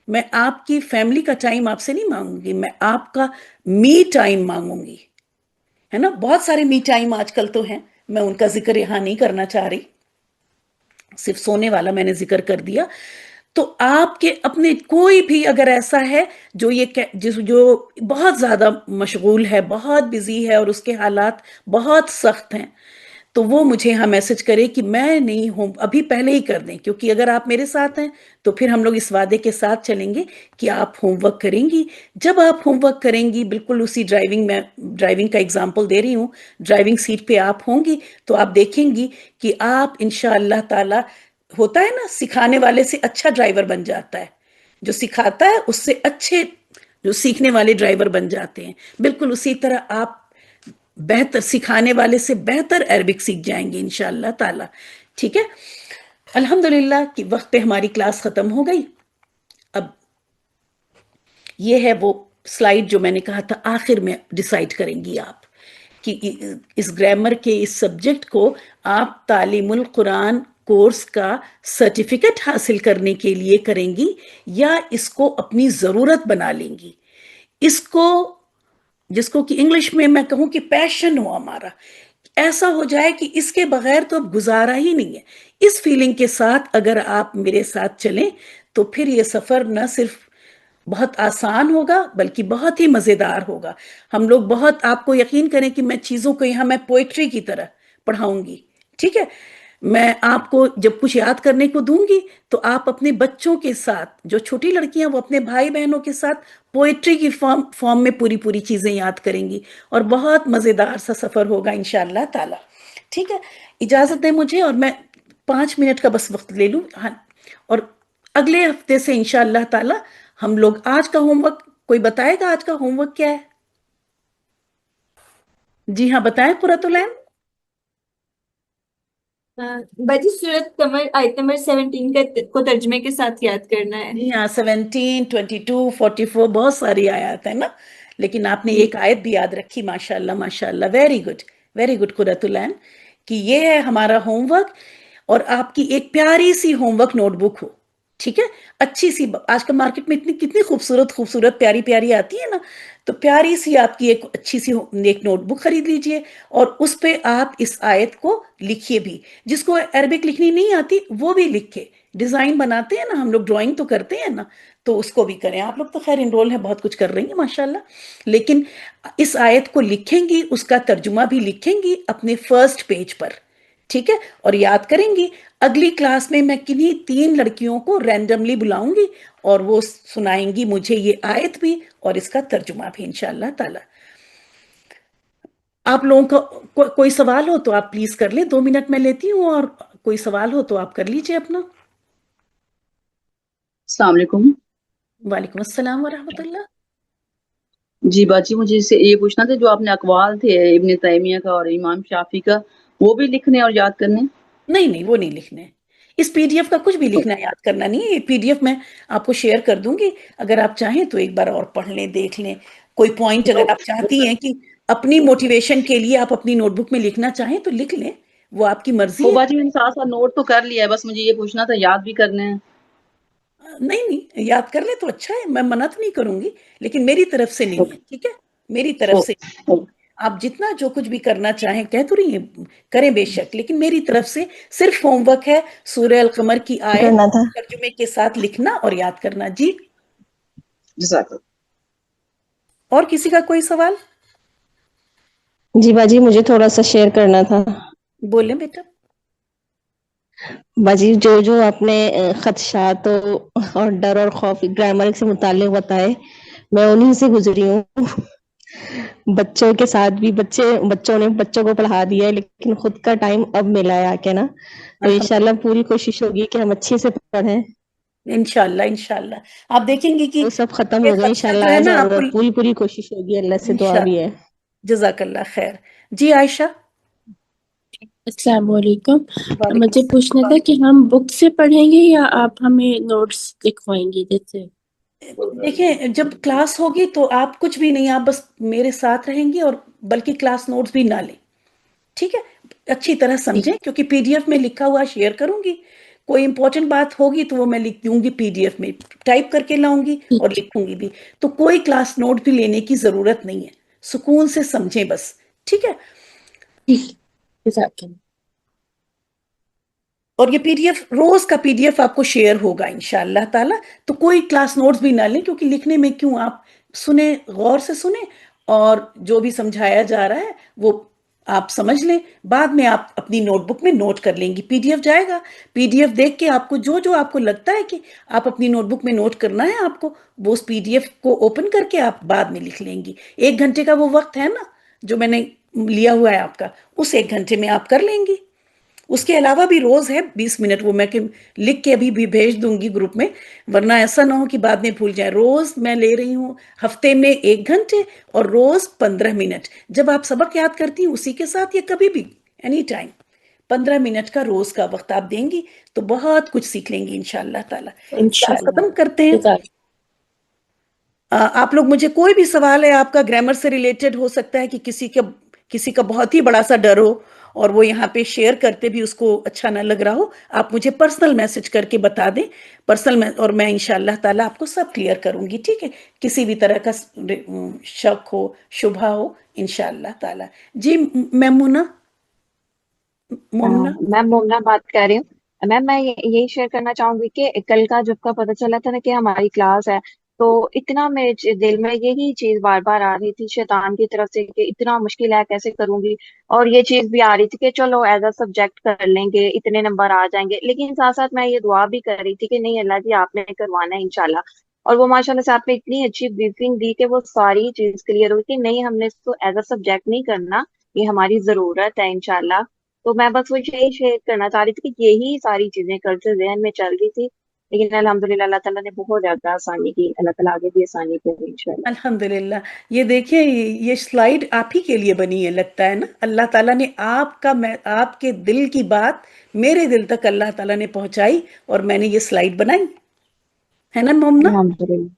میں آپ کی فیملی کا ٹائم آپ سے نہیں مانگوں گی، میں آپ کا می ٹائم مانگوں گی، ہے نا. بہت سارے می ٹائم آج کل تو ہیں، میں ان کا ذکر یہاں نہیں کرنا چاہ رہی، صرف سونے والا میں نے ذکر کر دیا. تو آپ کے اپنے کوئی بھی اگر ایسا ہے جو جو بہت زیادہ مشغول ہے، بہت بزی ہے، اور اس کے حالات بہت سخت ہیں، تو وہ مجھے یہاں میسج کرے کہ میں نہیں ہوں، ابھی پہلے ہی کر دیں. کیونکہ اگر آپ میرے ساتھ ہیں تو پھر ہم لوگ اس وعدے کے ساتھ چلیں گے کہ آپ ہوم ورک کریں گی. جب آپ ہوم ورک کریں گی، بالکل اسی ڈرائیونگ کا اگزامپل دے رہی ہوں، ڈرائیونگ سیٹ پہ آپ ہوں گی تو آپ دیکھیں گی کہ آپ انشاءاللہ تعالی، ہوتا ہے نا سکھانے والے سے اچھا ڈرائیور بن جاتا ہے، جو سکھاتا ہے اس سے اچھے جو سیکھنے والے ڈرائیور بن جاتے ہیں. بالکل اسی طرح آپ بہتر سکھانے والے سے بہتر عربک سیکھ جائیں گے انشاءاللہ تعالی. ٹھیک ہے، الحمدللہ کہ وقت پہ ہماری کلاس ختم ہو گئی. اب یہ ہے وہ سلائیڈ جو میں نے کہا تھا آخر میں ڈیسائیڈ کریں گی آپ کہ اس گرامر کے اس سبجیکٹ کو آپ تعلیم القرآن کورس کا سرٹیفکیٹ حاصل کرنے کے لیے کریں گی، یا اس کو اپنی ضرورت بنا لیں گی. اس کو، جس کو کہ انگلش میں کہوں کہ پیشن ہو ہمارا، ایسا ہو جائے کہ اس کے بغیر تو اب گزارا ہی نہیں ہے. اس فیلنگ کے ساتھ اگر آپ میرے ساتھ چلیں تو پھر یہ سفر نہ صرف بہت آسان ہوگا بلکہ بہت ہی مزیدار ہوگا. ہم لوگ بہت، آپ کو یقین کریں کہ میں چیزوں کو یہاں میں پوئٹری کی طرح پڑھاؤں گی. ٹھیک ہے، میں آپ کو جب کچھ یاد کرنے کو دوں گی تو آپ اپنے بچوں کے ساتھ، جو چھوٹی لڑکیاں وہ اپنے بھائی بہنوں کے ساتھ پوئٹری کی فارم میں پوری چیزیں یاد کریں گی، اور بہت مزیدار سا سفر ہوگا انشاءاللہ تعالی. ٹھیک ہے، اجازت دیں مجھے، اور میں 5 منٹ کا بس وقت لے لوں. ہاں، اور اگلے ہفتے سے انشاءاللہ تعالی ہم لوگ آج کا ہوم ورک، کوئی بتائے گا آج کا ہوم ورک کیا ہے؟ جی ہاں بتائیں قرۃ العین. باجی سورت قمر آیت نمبر 17 کو ترجمے کے ساتھ یاد کرنا ہے. جی ہاں، 17، 22، 44 بہت ساری آیات ہیں نا، لیکن آپ نے ایک آیت بھی یاد رکھی، ماشاءاللہ ماشاءاللہ، ویری گڈ قرۃ العین، کہ یہ ہے ہمارا ہوم ورک، اور آپ کی ایک پیاری سی ہوم ورک نوٹ بک ہو، ٹھیک ہے، اچھی سی، آج کل مارکیٹ میں کتنی خوبصورت پیاری پیاری آتی ہے نا، تو پیاری سی آپ کی ایک اچھی سی ایک نوٹ بک خرید لیجئے، اور اس پہ آپ اس آیت کو لکھیے بھی، جس کو عربک لکھنی نہیں آتی وہ بھی لکھے، ڈیزائن بناتے ہیں نا ہم لوگ، ڈرائنگ تو کرتے ہیں نا، تو اس کو بھی کریں، آپ لوگ تو خیر انرول ہیں، بہت کچھ کر رہی ہیں ماشاءاللہ، لیکن اس آیت کو لکھیں گی، اس کا ترجمہ بھی لکھیں گی اپنے فرسٹ پیج پر، ٹھیک ہے، اور یاد کریں گی، اگلی کلاس میں کنہیں 3 لڑکیوں کو رینڈملی بلاؤں گی، اور وہ سنائیں گی مجھے یہ آیت بھی اور اس کا ترجمہ بھی انشاءاللہ تعالی۔ آپ لوگوں کا کوئی سوال ہو تو آپ پلیز کر لیں، 2 منٹ میں لیتی ہوں، اور کوئی سوال ہو تو آپ کر لیجئے اپنا۔ السلام علیکم۔ وعلیکم السلام ورحمۃ اللہ۔ جی باجی، مجھے اس سے یہ پوچھنا تھا، جو آپ نے اقوال تھے ابن تیمیہ کا اور امام شافعی کا، وہ بھی لکھنے اور یاد کرنے؟ نہیں وہ نہیں لکھنے، اس پی ڈی ایف کا کچھ بھی لکھنا یاد کرنا نہیں ہے، یہ پی ڈی ایف میں آپ کو شیئر کر دوں گی، اگر آپ چاہیں تو ایک بار اور پڑھ لیں، دیکھ لیں، کوئی پوائنٹ اگر آپ چاہتی ہیں کہ اپنی موٹیویشن کے لیے آپ اپنی نوٹ بک میں لکھنا چاہیں تو لکھ لیں، وہ آپ کی مرضی وہ ہے۔ باجی میں نے ساتھ ساتھ نوٹ تو کر لیا ہے، بس مجھے یہ پوچھنا تھا یاد بھی کرنے ہیں۔ نہیں یاد کر لیں تو اچھا ہے، میں منع تو نہیں کروں گی، لیکن میری طرف سے نہیں ہے، ٹھیک ہے، میری طرف سے آپ جتنا جو کچھ بھی کرنا چاہیں، کہہ تو رہی ہیں کریں بے شک، لیکن میری طرف سے صرف ہوم ورک ہے، سورہ القمر کی آیت کرنا تھا۔ ترجمے کے ساتھ لکھنا اور یاد کرنا۔ جی جزاک اللہ۔ اور کسی کا کوئی سوال؟ جی باجی، مجھے تھوڑا سا شیئر کرنا تھا۔ بولیں بیٹا۔ باجی، جو آپ نے خدشات اور ڈر اور خوف گرامر سے متعلق بتائے، میں انہی سے گزری ہوں۔ بچوں کے ساتھ بھی بچوں نے بچوں کو پڑھا دیا ہے، لیکن خود کا ٹائم اب ملا ہے آ کے نا، تو انشاءاللہ پوری کوشش ہوگی کہ ہم اچھے سے پڑھیں۔ انشاءاللہ آپ دیکھیں گی کہ وہ سب ختم یہ ہو گئے خدشہ انشاءاللہ جو ہے آج، نا آپ اور کو، پوری کوشش ہوگی، اللہ سے دعا بھی ہے۔ انشاءاللہ، جزاک اللہ خیر۔ جی عائشہ۔ السلام علیکم، وعلیکم مجھے پوچھنا السلام۔ تھا کہ ہم بک سے پڑھیں گے یا آپ ہمیں نوٹس لکھوائیں گے؟ جیسے دیکھیں جب کلاس ہوگی تو آپ کچھ بھی نہیں، آپ بس میرے ساتھ رہیں گے، اور بلکہ کلاس نوٹس بھی نہ لیں، ٹھیک ہے، اچھی طرح سمجھیں، کیونکہ پی ڈی ایف میں لکھا ہوا شیئر کروں گی، کوئی امپورٹنٹ بات ہوگی تو وہ میں لکھ دوں گی پی ڈی ایف میں، ٹائپ کر کے لاؤں گی اور لکھوں گی بھی، تو کوئی کلاس نوٹ بھی لینے کی ضرورت نہیں ہے، سکون سے سمجھیں بس، ٹھیک ہے۔ جزاک اللہ۔ اور یہ پی ڈی ایف، روز کا پی ڈی ایف آپ کو شیئر ہوگا انشاءاللہ تعالی، تو کوئی کلاس نوٹس بھی نہ لیں، کیونکہ لکھنے میں کیوں، آپ سنیں، غور سے سنیں، اور جو بھی سمجھایا جا رہا ہے وہ آپ سمجھ لیں، بعد میں آپ اپنی نوٹ بک میں نوٹ کر لیں گی، پی ڈی ایف جائے گا، پی ڈی ایف دیکھ کے آپ کو جو آپ کو لگتا ہے کہ آپ اپنی نوٹ بک میں نوٹ کرنا ہے آپ کو، وہ اس پی ڈی ایف کو اوپن کر کے آپ بعد میں لکھ لیں گی، 1 گھنٹے کا وہ وقت ہے نا جو میں نے لیا ہوا ہے آپ کا، اس 1 گھنٹے میں آپ کر لیں گی، اس کے علاوہ بھی روز ہے 20 منٹ، وہ میں لکھ کے ابھی بھی بھیج دوں گی گروپ میں، ورنہ ایسا نہ ہو کہ بعد میں بھول جائیں، روز میں لے رہی ہوں ہفتے میں 1 گھنٹے اور روز 15 منٹ، جب آپ سبق یاد کرتی ہیں اسی کے ساتھ، یا کبھی بھی اینی ٹائم 15 منٹ کا روز کا وقت آپ دیں گی تو بہت کچھ سیکھ لیں گی انشاءاللہ تعالی۔ کلاس انشاءاللہ، ختم کرتے ہیں۔ جزاک آپ لوگ، مجھے کوئی بھی سوال ہے آپ کا گرامر سے ریلیٹڈ، ہو سکتا ہے کہ کسی کا بہت ہی بڑا سا ڈر ہو اور وہ یہاں پہ شیئر کرتے بھی اس کو اچھا نہ لگ رہا ہو، آپ مجھے پرسنل میسج کر کے بتا دیں، اور میں انشاءاللہ تعالی آپ کو سب کلیئر کروں گی، ٹھیک ہے، کسی بھی طرح کا شک ہو، شبہ ہو، انشاءاللہ تعالی۔ جی مومنہ میم مومنہ بات کر رہی ہوں میم، میں یہی شیئر کرنا چاہوں گی کہ کل کا جب کا پتہ چلا تھا نا کہ ہماری کلاس ہے، تو اتنا میرے دل میں یہی چیز بار بار آ رہی تھی شیطان کی طرف سے کہ اتنا مشکل ہے، کیسے کروں گی، اور یہ چیز بھی آ رہی تھی کہ چلو ایز اے سبجیکٹ کر لیں گے، اتنے نمبر آ جائیں گے، لیکن ساتھ ساتھ میں یہ دعا بھی کر رہی تھی کہ نہیں اللہ جی آپ نے کروانا ہے انشاءاللہ، اور وہ ماشاءاللہ سے آپ نے اتنی اچھی بریفنگ دی کہ وہ ساری چیز کلیئر ہوئی کہ نہیں، ہم نے اس کو ایز اے سبجیکٹ نہیں کرنا، یہ ہماری ضرورت ہے انشاءاللہ۔ تو میں بس وہ یہی شیئر کرنا چاہ رہی تھی کہ یہی ساری چیزیں کل سے ذہن میں چل رہی تھی، لیکن الحمدللہ اللہ تعالیٰ نے بہت زیادہ آسانی کی، اللہ تعالیٰ آگے بھی آسانی کرے انشاءاللہ۔ الحمدللہ، یہ دیکھیں یہ سلائیڈ آپ ہی کے لیے بنی ہے لگتا ہے نا، اللہ تعالیٰ نے آپ کے دل کی بات میرے دل تک اللہ تعالیٰ نے پہنچائی، اور میں نے یہ سلائیڈ بنائی ہے نا مومنہ۔ الحمدللہ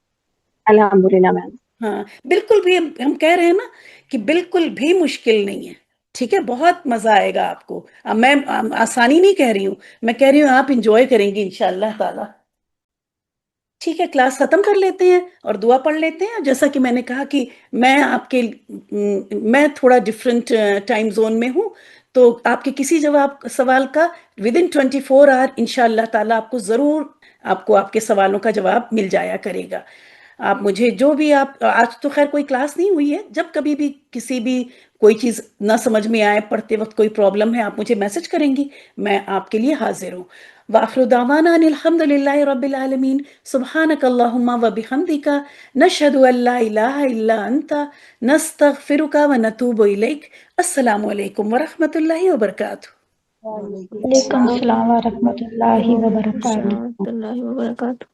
الحمدللہ میم۔ ہاں بالکل بھی ہم کہہ رہے ہیں نا کہ بالکل بھی مشکل نہیں ہے، ٹھیک ہے، بہت مزہ آئے گا آپ کو. اب میں آسانی نہیں کہہ رہی ہوں، میں کہہ رہی ہوں آپ انجوائے کریں گی انشاءاللہ تعالی. ٹھیک ہے، کلاس ختم کر لیتے ہیں اور دعا پڑھ لیتے ہیں. جیسا کہ میں نے کہا کہ میں تھوڑا ڈفرینٹ ٹائم زون میں ہوں، تو آپ کے کسی سوال کا ودن 24 آور انشاءاللہ تعالیٰ آپ کو ضرور آپ کے سوالوں کا جواب مل جایا کرے گا. آپ مجھے جو بھی آج تو خیر کوئی کلاس نہیں ہوئی ہے، جب کبھی بھی کسی بھی کوئی چیز نہ سمجھ میں آئے، پڑھتے وقت کوئی پرابلم ہے، آپ مجھے میسج کریں گی، میں آپ کے لیے حاضر ہوں. وآخر دعوانا ان الحمد للہ رب العالمین. سبحانک اللہم وبحمدک، نشہد ان لا الہ الا انت، نستغفرک ونتوب الیک. السلام علیکم ورحمۃ اللہ وبرکاتہ. وعلیکم السلام ورحمۃ اللہ وبرکاتہ. ورحمۃ اللہ وبرکاتہ.